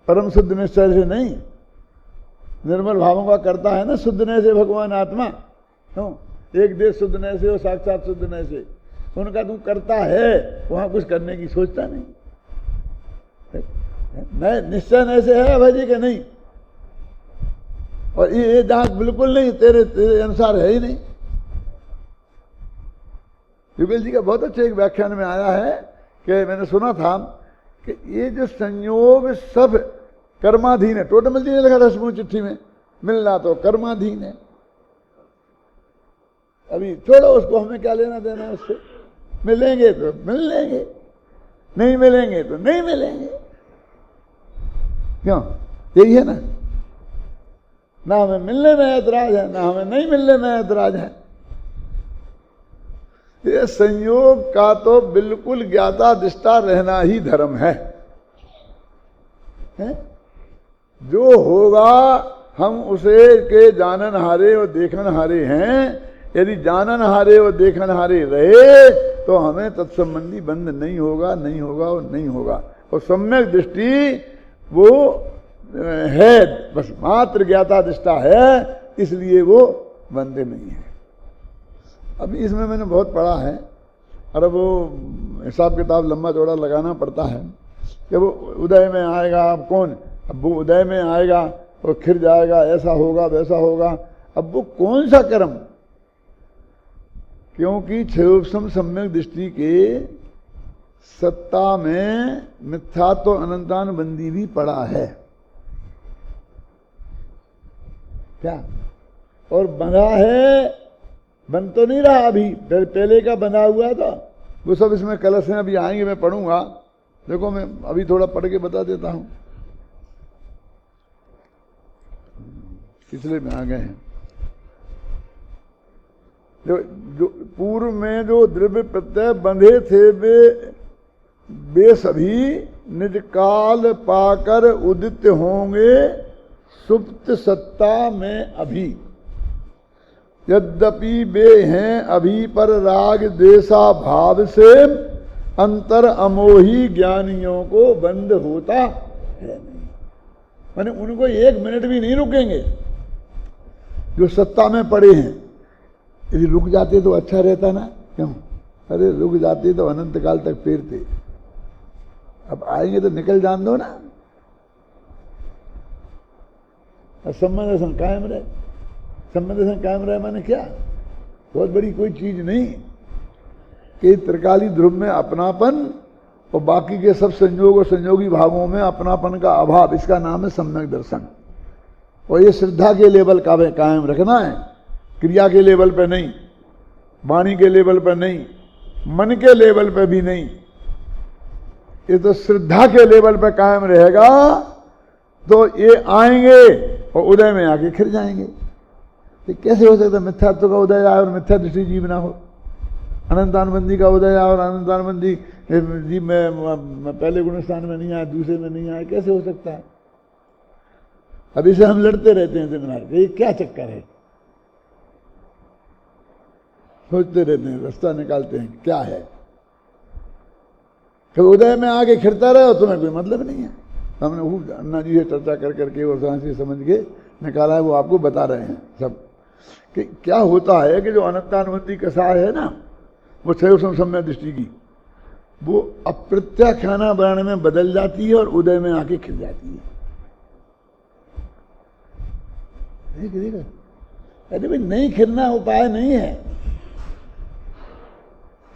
परम शुद्ध निश्चय से नहीं, निर्मल भावों का करता है ना शुद्ध नय से भगवान आत्मा। क्यों? एक देश शुद्ध नय से और साक्षात शुद्ध नय से, उनका तू करता है, वहां कुछ करने की सोचता नहीं। नय निश्चय नय से है अभय जी के नहीं, और ये जांच बिल्कुल नहीं, तेरे अनुसार है ही नहीं। युगल जी का बहुत अच्छे एक व्याख्यान में आया है कि मैंने सुना था कि ये जो संयोग सब कर्माधीन है। टोटमल जी ने लिखा था समूह चिट्ठी में, मिलना तो कर्माधीन है। अभी छोड़ो उसको, हमें क्या लेना देना उससे। मिलेंगे तो मिल लेंगे, नहीं मिलेंगे तो नहीं मिलेंगे। क्यों? यही है ना, ना हमें मिलने में ऐतराज है, ना हमें नहीं मिलने में ऐतराज है। ये संयोग का तो बिल्कुल ज्ञाता दृष्टा रहना ही धर्म है? जो होगा हम उसे के जानन हारे और देखन हारे हैं। यदि जानन हारे और देखन हारे रहे तो हमें तत्संबंधी बंध नहीं होगा, नहीं होगा और नहीं होगा। और सम्यक दृष्टि वो है, बस मात्र ज्ञाता दृष्टा है, इसलिए वो बंधे नहीं है। अभी इसमें मैंने बहुत पढ़ा है, और वो हिसाब किताब लंबा चौड़ा लगाना पड़ता है कि वो उदय में आएगा। अब कौन, अब वो उदय में आएगा और खिर जाएगा, ऐसा होगा वैसा होगा। अब वो कौन सा कर्म? क्योंकि क्षयोपम सम्यक दृष्टि के सत्ता में मिथ्यात्व अनंतानुबंधी भी पड़ा है। क्या? और बंधा है, बन तो नहीं रहा अभी, पहले का बंधा हुआ था। वो सब इसमें कलश हैं, अभी आएंगे, मैं पढ़ूंगा। देखो मैं अभी थोड़ा पढ़ के बता देता हूं, पिछले में आ गए हैं। जो पूर्व में जो द्रव्य प्रत्यय बंधे थे वे सभी निज काल पाकर उदित होंगे सुप्त सत्ता में अभी। यद्यपि वे हैं अभी पर राग देशा भाव से अंतर अमोही ज्ञानियों को बंद होता है नहीं। माने उनको एक मिनट भी नहीं रुकेंगे जो सत्ता में पड़े हैं। यदि रुक जाते तो अच्छा रहता ना। क्यों? अरे रुक जाते तो अनंत काल तक फेरते। अब आएंगे तो निकल जान दो ना। संबंध दर्शन कायम रहे। संबंध दर्शन कायम रहे माने क्या? बहुत बड़ी कोई चीज नहीं कि त्रिकाली ध्रुव में अपनापन और बाकी के सब संयोग और संयोगी भावों में अपनापन का अभाव, इसका नाम है सम्यक दर्शन। और ये श्रद्धा के लेवल का कायम रखना है, क्रिया के लेवल पे नहीं, वाणी के लेवल पे नहीं, मन के लेवल पे भी नहीं। ये तो श्रद्धा के लेवल पे कायम रहेगा तो ये आएंगे और उदय में आके खिर जाएंगे। तो कैसे हो सकता मिथ्यात्व का उदय आए और मिथ्या दृष्टि जीव ना हो? अनंतानुबंधी का उदय आए और अनंतानुबंधी जीव में पहले गुणस्थान में नहीं आया, दूसरे में नहीं आया, कैसे हो सकता है? अब इसे हम लड़ते रहते हैं दिन भर, ये क्या चक्कर है? सोचते रहते हैं, रास्ता निकालते हैं क्या है। फिर उदय में आके खिरता रहे हो, तुम्हें कोई मतलब नहीं है। हमने खूब अन्ना जी से चर्चा कर करके और सांसी समझ के निकाला है, वो आपको बता रहे हैं सब कि क्या होता है कि जो अनंतानुबंधी कसाय है ना, वो क्षय सम्यक दृष्टि की, वो अप्रत्याख्याना वर्ण में बदल जाती है और उदय में आके खिल जाती है। अरे भाई नहीं खिलना उपाय नहीं है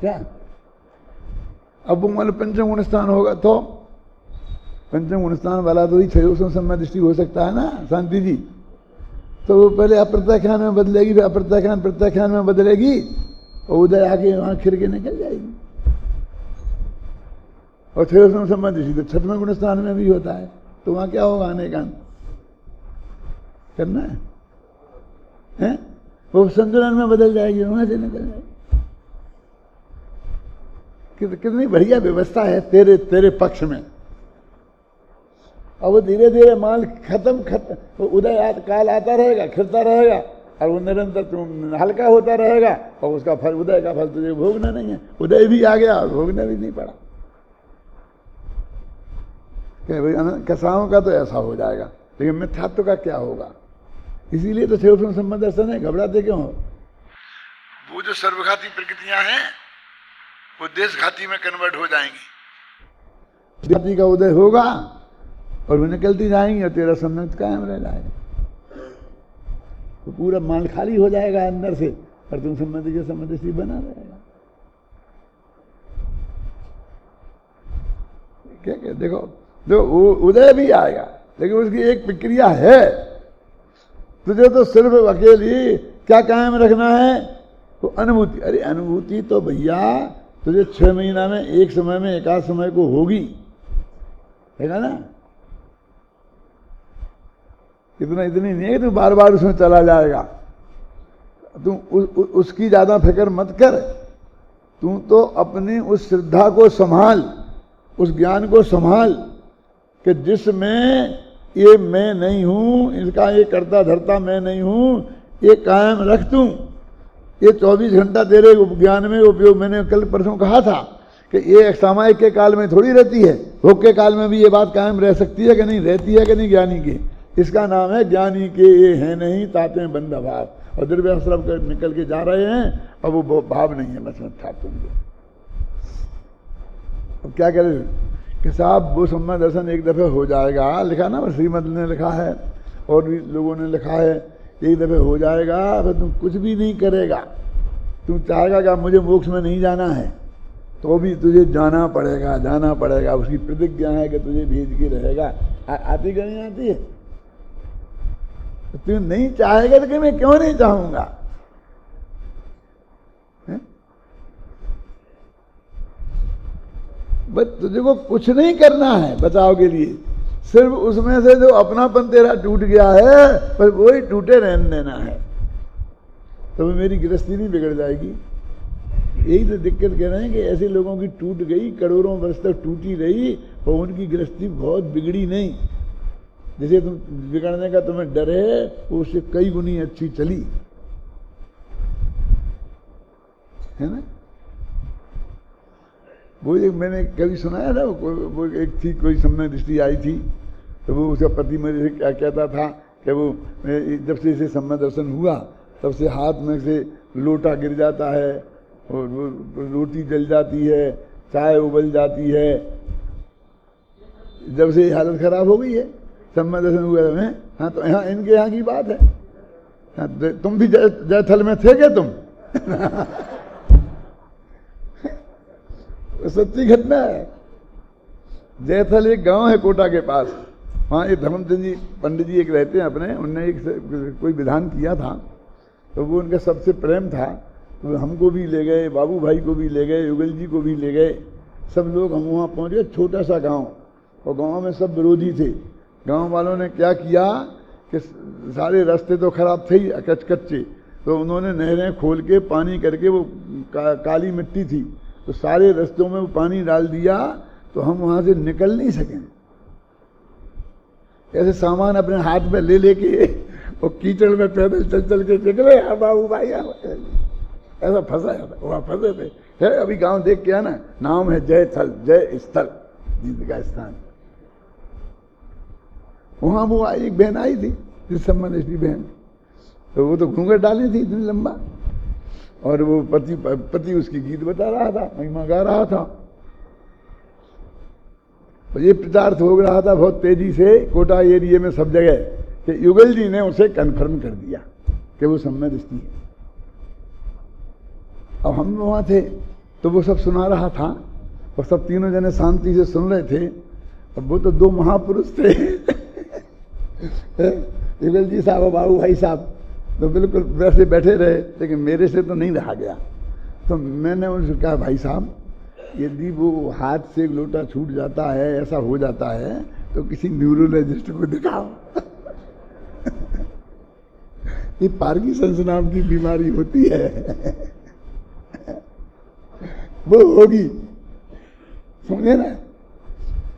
क्या? अब वो मतलब पंचम गुणस्थान होगा तो पंचम गुणस्थान वाला तो ही क्षय सम्यक दृष्टि हो सकता है ना शांति जी। तो वो पहले अप्रत्याख्यान में बदलेगी, फिर अप्रत्याख्यान प्रत्याख्यान में बदलेगी और उदय आके वहां खिर के निकल जाएगी। और थे संबंध इसी तो छठवें गुण स्थान में भी होता है, तो वहां क्या होगा? अनेकांत करना है? वो संतुलन में बदल जाएगी, वहां से निकल जाएगी। कितनी बढ़िया व्यवस्था है तेरे तेरे पक्ष में। और वो धीरे धीरे माल खत्म उदय काल आता रहेगा, खिलता रहेगा, और वो निरंतर तुम हल्का होता रहेगा, और उसका फल, उदय का फल तुझे भोगना नहीं है। उदय भी आ गया और भोगना भी नहीं पड़ा। कसाओं का तो ऐसा हो जाएगा, लेकिन मिथ्यात्व का क्या होगा? इसीलिए तो सेवसम संबंध दर्शन है। घबराते क्यों हो? वो जो सर्वघाती प्रकृतियां हैं वो देशघाती में कन्वर्ट हो जाएंगी। घाती का उदय होगा और वो निकलती जाएंगी, और तेरा संबंध कायम रह जाएगा। तो पूरा माल खाली हो जाएगा अंदर से, और तुम संबंध के संबंध से बना रहेगा। क्या क्या देखो, जो उदय भी आएगा, लेकिन उसकी एक प्रक्रिया है। तुझे तो सिर्फ अकेली क्या कायम रखना है? तो अनुभूति। अरे अनुभूति तो भैया तुझे 6 महीना में एक समय में एकाध समय को होगी, है ना? इतनी नहीं है कि तू बार बार उसमें चला जाएगा। तू उसकी ज्यादा फिक्र मत कर। तू तो अपनी उस श्रद्धा को संभाल, उस ज्ञान को संभाल कि जिसमें ये मैं नहीं हूं, इसका ये करता धरता मैं नहीं हूं, ये कायम रख तू। ये 24 घंटा तेरे ज्ञान में उपयोग। मैंने कल परसों कहा था कि ये सामायिक के काल में थोड़ी रहती है, भोग के काल में भी ये बात कायम रह सकती है कि नहीं, रहती है कि नहीं ज्ञानी की। इसका नाम है ज्ञानी के ये है नहीं ताते बंद भाव। और द्रव्याश्रम कर निकल के जा रहे हैं, और वो भाव नहीं है बस में था तुमको। अब क्या करें कि साहब वो सम्मान दर्शन एक दफे हो जाएगा, लिखा ना, श्रीमद ने लिखा है और भी लोगों ने लिखा है, एक दफे हो जाएगा, फिर तुम कुछ भी नहीं करेगा। तुम चाहेगा कि मुझे मोक्ष में नहीं जाना है, तो भी तुझे जाना पड़ेगा, जाना पड़ेगा। उसकी प्रतिज्ञा है कि तुझे भेज के रहेगा। आती कि नहीं आती है? तो तू नहीं चाहेगा तो कि मैं क्यों नहीं चाहूंगा? बस तुझे को कुछ नहीं करना है बचाव के लिए, सिर्फ उसमें से जो अपनापन तेरा टूट गया है, पर वही टूटे रहने देना है। तो मेरी गृहस्थी नहीं बिगड़ जाएगी। यही तो दिक्कत कह रहे हैं कि ऐसे लोगों की टूट गई, करोड़ों वर्ष तक टूटी रही, और उनकी गृहस्थी बहुत बिगड़ी नहीं। जैसे तुम बिगड़ने का तुम्हें डर है, वो उससे कई गुनी अच्छी चली, है ना? वो एक मैंने कभी सुनाया था, वो एक थी, कोई सामने दृष्टि आई थी, तो वो उसका पति मेरे से क्या कहता था कि वो जब से इसे सम्मान दर्शन हुआ तब से हाथ में से लोटा गिर जाता है, और रोटी जल जाती है, चाय उबल जाती है। जब से हालत खराब हो गई है सम्मान दर्शन हुआ है। हाँ, तो यहाँ इनके यहाँ की बात है। हाँ, तुम भी जयथल में थे क्या तुम? सच्ची घटना है। जयथल एक गांव है कोटा के पास, वहाँ एक धर्मचंद जी पंडित जी एक रहते हैं अपने, उनने एक कोई विधान किया था, तो वो उनका सबसे प्रेम था। तो हमको भी ले गए, बाबू भाई को भी ले गए, युगल जी को भी ले गए, सब लोग हम वहाँ पहुँच गए। छोटा सा गांव, और गांव में सब विरोधी थे। गांव वालों ने क्या किया कि सारे रास्ते तो खराब थे ही, कच्चे, तो उन्होंने नहरें खोल के पानी करके, वो काली मिट्टी थी, तो सारे रास्तों में वो पानी डाल दिया, तो हम वहां से निकल नहीं सके। ऐसे सामान अपने हाथ में ले लेके वो कीचड़ में पैदल चल चल के निकले। हाँ बाबू भाई, ऐसा फंसा था, वहां फंसे थे। है अभी गांव देख के आना, नाम है जयथल, जय स्थल, जीत का स्थान। वहां वो एक बहन आई थी, जिस सम्मान बहन, तो वो तो घूंघट डाली थी इतनी लंबा, और वो पति उसकी गीत बता रहा था, महिमा गा रहा था। तो ये प्रचार हो रहा था बहुत तेजी से कोटा एरिया में सब जगह, कि युगल जी ने उसे कन्फर्म कर दिया कि वो सम्यक दृष्टि है। अब हम वहां थे, तो वो सब सुना रहा था, और सब तीनों जने शांति से सुन रहे थे। अब वो तो 2 महापुरुष थे, युगल जी साहब और बाबू भाई साहब, तो बिल्कुल वैसे बैठे रहे, लेकिन मेरे से तो नहीं रहा गया। तो मैंने उनसे कहा, भाई साहब यदि वो हाथ से एक लोटा छूट जाता है, ऐसा हो जाता है, तो किसी न्यूरोलॉजिस्ट को दिखाओ। ये पार्किंसंस नाम की बीमारी होती है, वो होगी, समझे ना।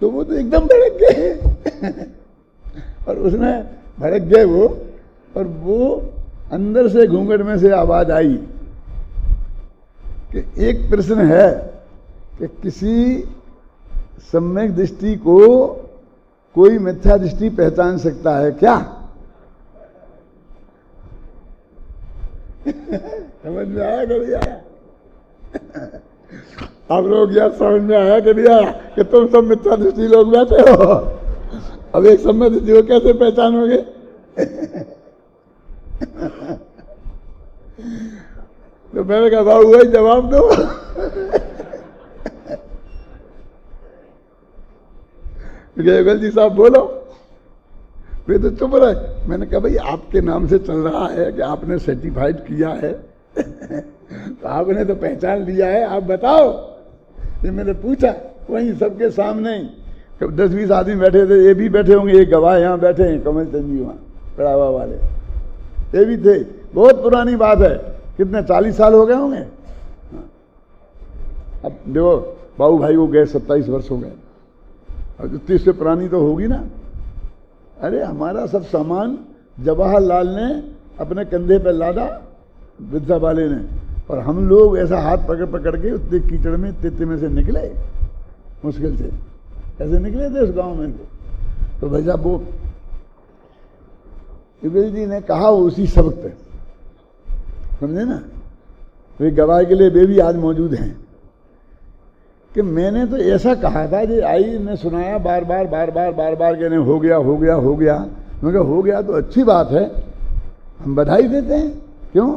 तो वो तो एकदम भड़क गए और उसमें भड़क गए वो, और वो अंदर से घूंघट में से आवाज आई कि एक प्रश्न है कि किसी सम्यक दृष्टि को कोई मिथ्या दृष्टि पहचान सकता है क्या? समझ में आया कि नहीं आया? आप लोग यार समझ में आया कि नहीं आया कि तुम सब मिथ्या दृष्टि लोग बैठे हो? अब एक सम्यक दृष्टि को कैसे पहचानोगे? तो मैंने कहा बाबू भाई जवाब दो। जयगल जी साहब बोलो। वे तो चुप रहे। मैंने कहा भाई आपके नाम से चल रहा है कि आपने सर्टिफाइड किया है तो आपने तो पहचान लिया है, आप बताओ। ये मैंने पूछा वहीं सबके सामने ही, 10-20 आदमी बैठे थे, ये भी बैठे होंगे, एक गवाह यहाँ बैठे हैं कमल चंद जी वहाँ पड़ावा वाले, ये भी थे। बहुत पुरानी बात है, कितने 40 साल हो गए होंगे। अब देखो बाबू भाई को गए 27 वर्ष हो गए, और 30 से पुरानी तो होगी ना। अरे हमारा सब सामान जवाहरलाल ने अपने कंधे पर लादा, विद्या वाले ने, और हम लोग ऐसा हाथ पकड़ पकड़ के उतने कीचड़ में तित्ते में से निकले, मुश्किल से ऐसे निकले थे उस गांव में। तो भाई साहब वो युगल जी ने कहा उसी सबक पे, समझे ना। वे गवाह के लिए वे भी आज मौजूद हैं कि मैंने तो ऐसा कहा था, जो आई ने सुनाया बार बार कहने हो गया हो गया हो गया। मैं कहा हो गया तो अच्छी बात है, हम बधाई देते हैं। क्यों?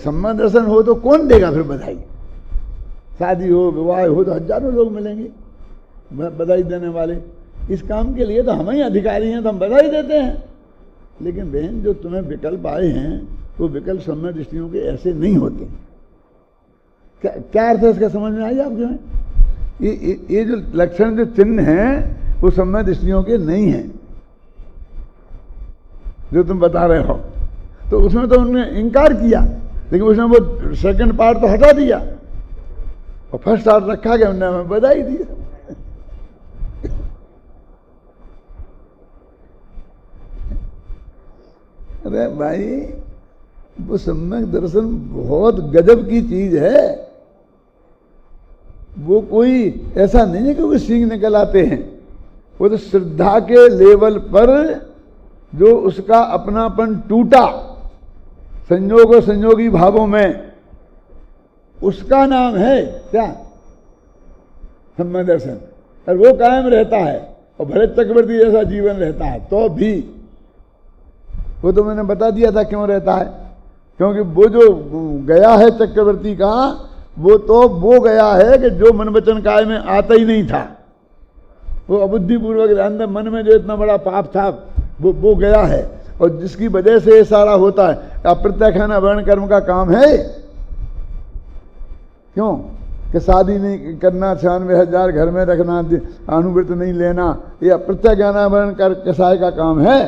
सम्मान दर्शन हो तो कौन देगा फिर बधाई? शादी हो, विवाह हो तो हजारों लोग मिलेंगे बधाई देने वाले। इस काम के लिए तो हम ही अधिकारी हैं, तो हम बधाई देते हैं। लेकिन बहन जो तुम्हें विकल्प आए हैं वो विकल्प सम्य दृष्टियों के ऐसे नहीं होते। क्या अर्थ है इसका, समझ में आई आपको? ये जो लक्षण जो चिन्ह हैं वो सम्य दृष्टियों के नहीं हैं जो तुम बता रहे हो। तो उसमें तो उन्होंने इनकार किया, लेकिन उसने वो सेकंड पार्ट तो हटा दिया और फर्स्ट पार्ट रखा गया, उन्होंने हमें बधाई दी। अरे भाई वो सम्यक दर्शन बहुत गजब की चीज है। वो कोई ऐसा नहीं है कि वो सींग निकल आते हैं। वो तो श्रद्धा के लेवल पर जो उसका अपनापन टूटा संयोग और संयोगी भावों में, उसका नाम है क्या? सम्यक दर्शन। और वो कायम रहता है और भरत चक्रवर्ती जैसा जीवन रहता है तो भी। वो तो मैंने बता दिया था क्यों रहता है, क्योंकि वो जो गया है चक्रवर्ती का, वो तो वो गया है कि जो मन वचन काय में आता ही नहीं था। वो अबुद्धिपूर्वक अंदर मन में जो इतना बड़ा पाप था वो गया है, और जिसकी वजह से ये सारा होता है। अप्रत्यक्षाना वर्ण कर्म का काम है। क्यों कि शादी नहीं करना, 96,000 घर में रखना, अनुव्रत नहीं लेना, ये अप्रत्यक्षाना वर्ण कर कसाय का काम है।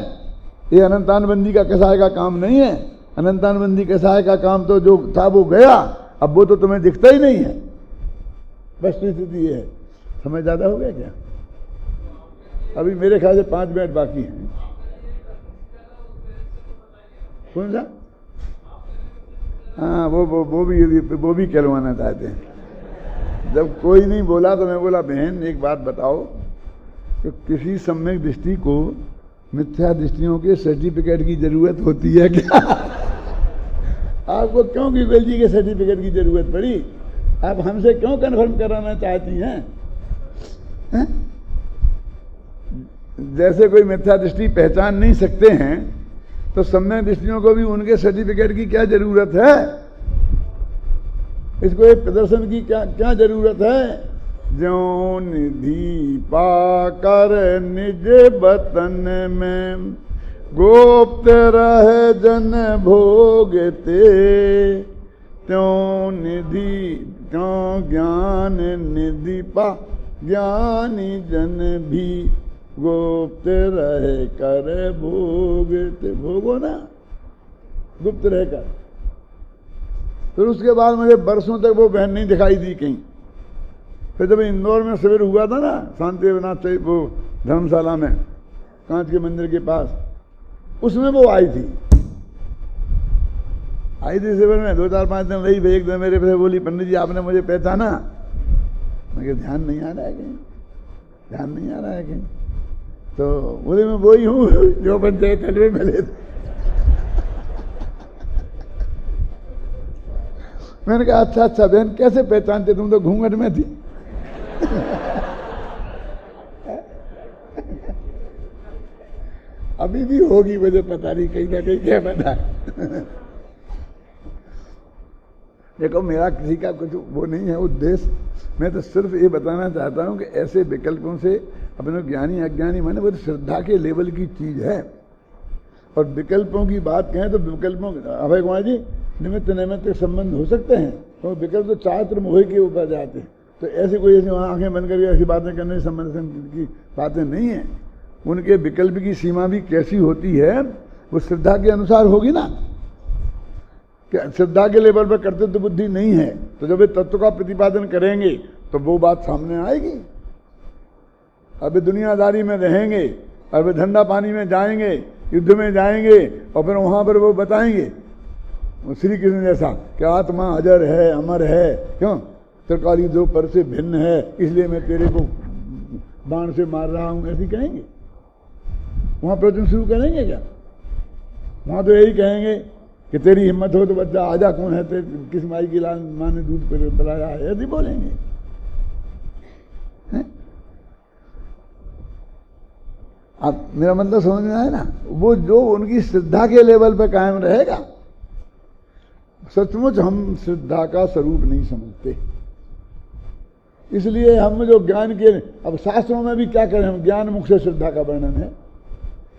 ये अनंतानबंदी का कसाय का काम नहीं है। अनंतानबंदी कसाय का काम तो जो था वो गया, अब वो तो तुम्हें दिखता ही नहीं है। बस स्थिति ये है। समय ज्यादा हो गया क्या? अभी मेरे ख्याल से 5 मिनट बाकी हैं। कौन सा? हाँ वो भी कहलवाना चाहते हैं। जब कोई नहीं बोला तो मैं बोला बहन एक बात बताओ कि किसी सम्यक दृष्टि को मिथ्या दृष्टियों के सर्टिफिकेट की जरूरत होती है क्या? आपको क्यों युगल जी के सर्टिफिकेट की जरूरत पड़ी? आप हमसे क्यों कन्फर्म कराना चाहती हैं? जैसे कोई मिथ्या दृष्टि पहचान नहीं सकते हैं तो सम्यक दृष्टियों को भी उनके सर्टिफिकेट की क्या जरूरत है? इसको एक प्रदर्शन की क्या जरूरत है? ज्यों निधि पाकर निज वतन में गोप्त रहे जन भोगते, त्यों क्यों ज्ञान निधि पा ज्ञानी जन भी गुप्त रहे कर भोगते, भोगो ना गुप्त रहकर। फिर उसके बाद मुझे बरसों तक वो बहन नहीं दिखाई दी कहीं। फिर जब इंदौर में शिविर हुआ था ना शांतिनाथ वो धर्मशाला में कांच के मंदिर के पास, उसमें वो आई थी शिविर में 2-4-5 दिन रही। एक दिन मेरे पे बोली, पंडित जी आपने मुझे पहचाना? मैं कहा ध्यान नहीं आ रहा है कहीं, ध्यान नहीं आ रहा है कहीं। तो बोले मैं वही हूँ जो पंचायत में मिले थे। मैंने कहा अच्छा अच्छा बहन कैसे पहचानते, तुम तो घूंघट में थी। अभी भी होगी, मुझे पता नहीं, कहीं ना कहीं, क्या पता है। देखो मेरा किसी का कुछ वो नहीं है उद्देश्य, मैं तो सिर्फ ये बताना चाहता हूँ कि ऐसे विकल्पों से अपने ज्ञानी अज्ञानी माने वो श्रद्धा के लेवल की चीज है। और विकल्पों की बात कहें तो विकल्पों, अभय कुमार जी, निमित्त नैमित्त संबंध हो सकते हैं, तो विकल्प तो चात्र मोह के ऊपर जाते हैं। तो ऐसे कोई ऐसी वहाँ आंखें बंद करके ऐसी बातें करने संबंध की बातें नहीं है। उनके विकल्प की सीमा भी कैसी होती है, वो श्रद्धा के अनुसार होगी ना। कि श्रद्धा के लेवल पर कर्तव्य बुद्धि नहीं है, तो जब वे तत्व का प्रतिपादन करेंगे तो वो बात सामने आएगी। अब दुनियादारी में रहेंगे और वे धंधा पानी में जाएंगे, युद्ध में जाएंगे, और फिर वहां पर वो बताएंगे श्री कृष्ण जैसा कि आत्मा अजर है, अमर है, क्यों त्रिकाली दो पर से भिन्न है, इसलिए मैं तेरे को बाण से मार रहा हूं, ऐसी कहेंगे? वहां प्रवचन शुरू करेंगे क्या? वहां तो यही कहेंगे कि तेरी हिम्मत हो तो बच्चा आजा, कौन है किस माई की लाल माँ ने दूध पिलाया है, यदि बोलेंगे। आप मेरा मतलब समझ में आया ना? वो जो उनकी श्रद्धा के लेवल पे कायम रहेगा। सचमुच हम श्रद्धा का स्वरूप नहीं समझते, इसलिए हम जो ज्ञान के, अब शास्त्रों में भी क्या करें हम, ज्ञान मुख से श्रद्धा का वर्णन है,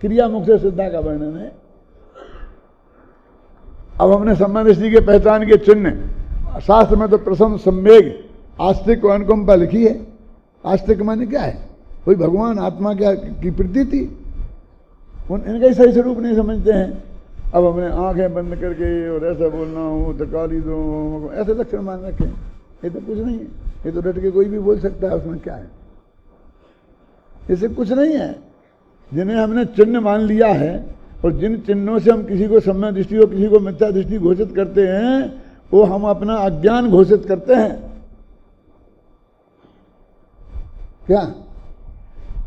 क्रिया मुख से श्रद्धा का वर्णन है। अब हमने सम्मान दृष्टि के पहचान के चिन्ह, शास्त्र में तो प्रसन्न सम्वेग आस्तिक को अनुकंपा लिखी है। आस्तिक माने क्या है? कोई भगवान आत्मा क्या की प्रतीति थी, इनका ही सही स्वरूप नहीं समझते हैं। अब हमने आंखें बंद करके और ऐसा बोलना हो तो काली दो, ऐसे लक्षण मान रखे। ये तो कुछ नहीं है, ये तो डट के कोई भी बोल सकता है, उसमें क्या है? इससे कुछ नहीं है। जिन्हें हमने चिन्ह मान लिया है और जिन चिन्हों से हम किसी को सम्यक दृष्टि और किसी को मिथ्या दृष्टि घोषित करते हैं, वो हम अपना अज्ञान घोषित करते हैं। क्या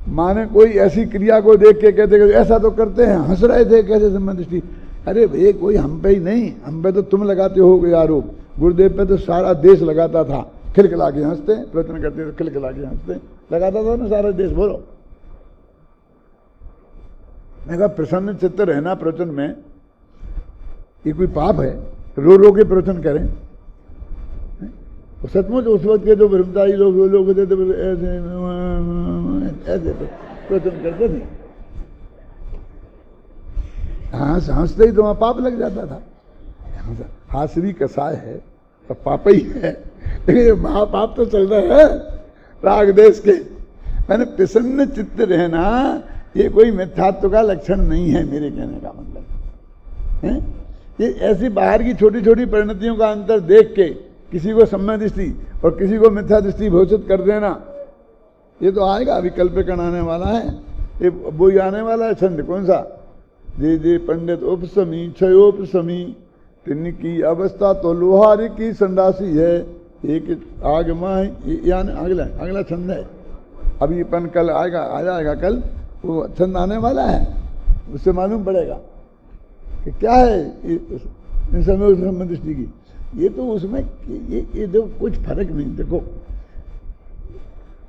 माने कोई ऐसी क्रिया को देख के कहते ऐसा तो करते हैं, हंस रहे थे कैसे सम्यक दृष्टि? अरे भाई कोई हम पे ही नहीं, हम पे तो तुम लगाते हो आरोप। गुरुदेव पे तो सारा देश लगाता था, खिलखिला के हंसते, प्रवचन करते थे खिलखिला के हंसते, लगाता था ना सारा देश। बोलो, मैं कहा प्रसन्न चित्त रहना प्रवचन में ये कोई पाप है? रो रो के प्रवचन करें? सचमुच उस वक्त के जो ब्रह्मचारी लोग वो लोग होते थे ऐसे प्रवचन करते थे, हंसते ही तो वहां पाप लग जाता था। हासरी कसाय है तो पाप ही है, लेकिन महापाप तो चल रहा है राग देश के। मैंने प्रसन्न चित्त रहना ये कोई मिथ्यात्व का लक्षण नहीं है, मेरे कहने का मतलब है। ये ऐसी बाहर की छोटी छोटी परिणतियों का अंतर देख के किसी को सम्यक दृष्टि और किसी को मिथ्या दृष्टि घोषित कर देना, ये तो आएगा, विकल्पकण आने वाला है। ये वो ही आने वाला है छंद, कौन सा? जे जे पंडित उपसमी क्षयोपसमी, तिनकी अवस्था तो लोहारी की संडासी है, एक आगमा अगला छंद है। अभी अपन कल आएगा, आ जाएगा कल वो छंद आने वाला है, उससे मालूम पड़ेगा कि क्या है इन समय सम्यक दृष्टि की। ये तो उसमें ये जो कुछ फर्क नहीं। देखो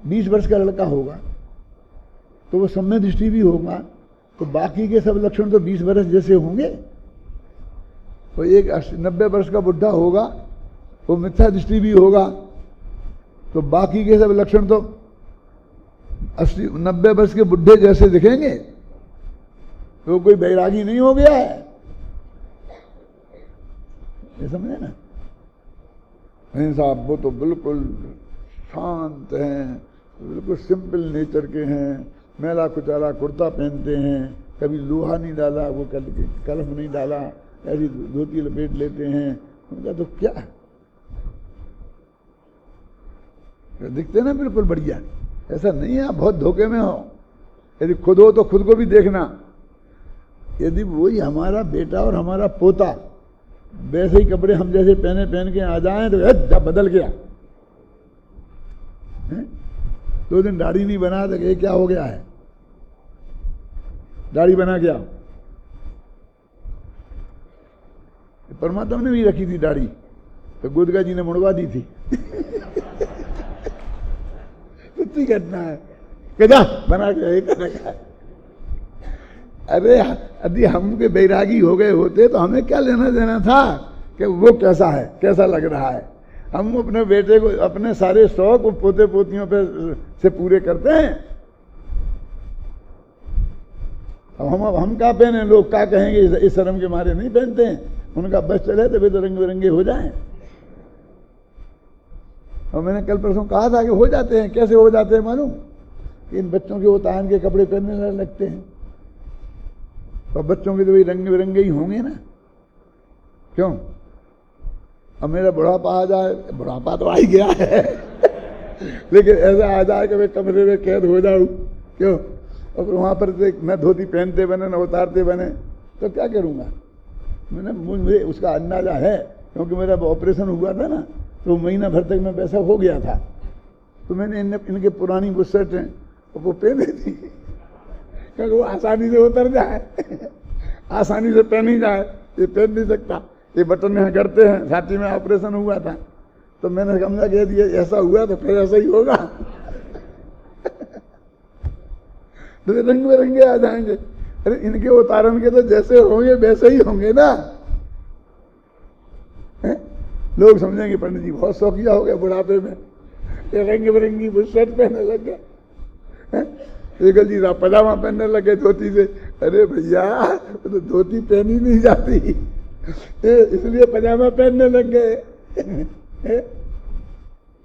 20 वर्ष का लड़का होगा तो वो सम्यक दृष्टि भी होगा, तो बाकी के सब लक्षण तो 20 वर्ष जैसे होंगे। तो एक 90 वर्ष का बुढ़ा होगा वो मिथ्या दृष्टि भी होगा, तो बाकी के सब लक्षण तो 80-90 वर्ष के बुढ़े जैसे दिखेंगे। तो कोई बैरागी नहीं हो गया है, ये समझे ना? नहीं साहब वो तो बिल्कुल शांत हैं, बिल्कुल सिंपल नेचर के हैं, मेला कुचाला कुर्ता पहनते हैं, कभी लोहा नहीं डाला, वो कलफ नहीं डाला, ऐसी धोती लपेट लेते हैं। उनका तो क्या दिखते ना बिल्कुल बढ़िया। ऐसा नहीं है आप बहुत धोखे में हो। यदि खुद हो तो खुद को भी देखना। यदि वही हमारा बेटा और हमारा पोता वैसे ही कपड़े हम जैसे पहन के आ जाएं तो बदल गया। 2 दिन दाढ़ी नहीं बना तो ये क्या हो गया है, दाढ़ी बना क्या। परमात्मा ने भी रखी थी दाढ़ी, तो गुदगा जी ने मुड़वा दी थी। सच्ची घटना है। क्या बना के रखा है। अरे यदि हम के बैरागी हो गए होते तो हमें क्या लेना देना था कि वो कैसा है, कैसा लग रहा है। हम अपने बेटे को अपने सारे शौक पोते पोतियों पे से पूरे करते हैं। अब हम क्या पहने, लोग क्या कहेंगे, इस शर्म के मारे नहीं पहनते हैं। उनका बस चले तो वे तो रंग बिरंगे हो जाएं। और मैंने कल परसों कहा था कि हो जाते हैं। कैसे हो जाते हैं मालूम? इन बच्चों के उतान के कपड़े पहनने लगते हैं, और बच्चों के तो वही रंग बिरंगे ही होंगे ना। क्यों? अब मेरा बुढ़ापा आ जाए, बुढ़ापा तो आ ही गया है। लेकिन ऐसा आ जाए कि मैं कमरे में कैद हो जाऊं, क्यों? और वहां पर मैं धोती पहनते बने न उतारते बने तो क्या करूंगा। मुझे उसका अंदाजा है, क्योंकि मेरा ऑपरेशन हुआ था ना, तो महीना भर तक मैं वैसा हो गया था। तो मैंने इनके पुरानी बुशर्टें वो पहने थी, क्योंकि वो आसानी से उतर जाए, आसानी से पहनी जाए। ये पहन नहीं सकता, ये बटन यहाँ करते हैं। छाती में ऑपरेशन हुआ था, तो मैंने समझा कह दिया ऐसा हुआ तो फिर ऐसा ही होगा। तो रंग बिरंगे आ जाएंगे। अरे इनके उतारण के तो जैसे होंगे वैसे ही होंगे ना। लोग समझेंगे पंडित जी बहुत शौकिया हो गया बुढ़ापे में, ये रंग बिरंगी बुशर्ट पहनने लग गए, एकल जी पजामा पहनने लगे धोती से। अरे भैया तो धोती पहनी नहीं जाती, इसलिए पजामा पहनने लग गए।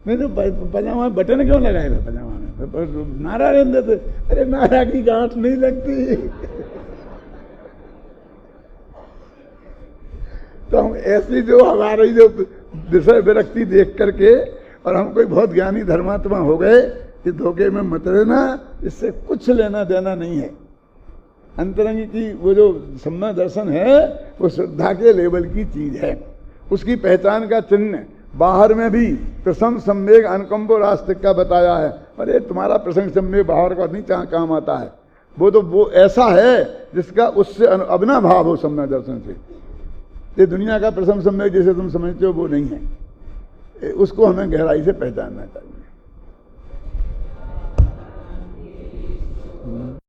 नहीं तो पजामा बटन क्यों लगाए थे पजामा में? नारा रहते थे। अरे नारा की गांठ नहीं लगती। तो हम ऐसी जो हमारी जो विषय विरक्ति देख करके, और हम कोई बहुत ज्ञानी धर्मात्मा हो गए, इस धोखे में मत रहना। इससे कुछ लेना देना नहीं है। अंतरंग की वो जो सम्यक दर्शन है वो श्रद्धा के लेवल की चीज है। उसकी पहचान का चिन्ह बाहर में भी प्रसंग सम्वेग अनुकंपो रास्तिक का बताया है। अरे तुम्हारा प्रसंग सम्वेग बाहर का नहीं काम आता है। वो तो वो ऐसा है जिसका उससे अपना भाव हो सम्यक दर्शन से। ये दुनिया का प्रसंग सम्वेग जिसे तुम समझते हो वो नहीं है। उसको हमें गहराई से पहचानना चाहिए।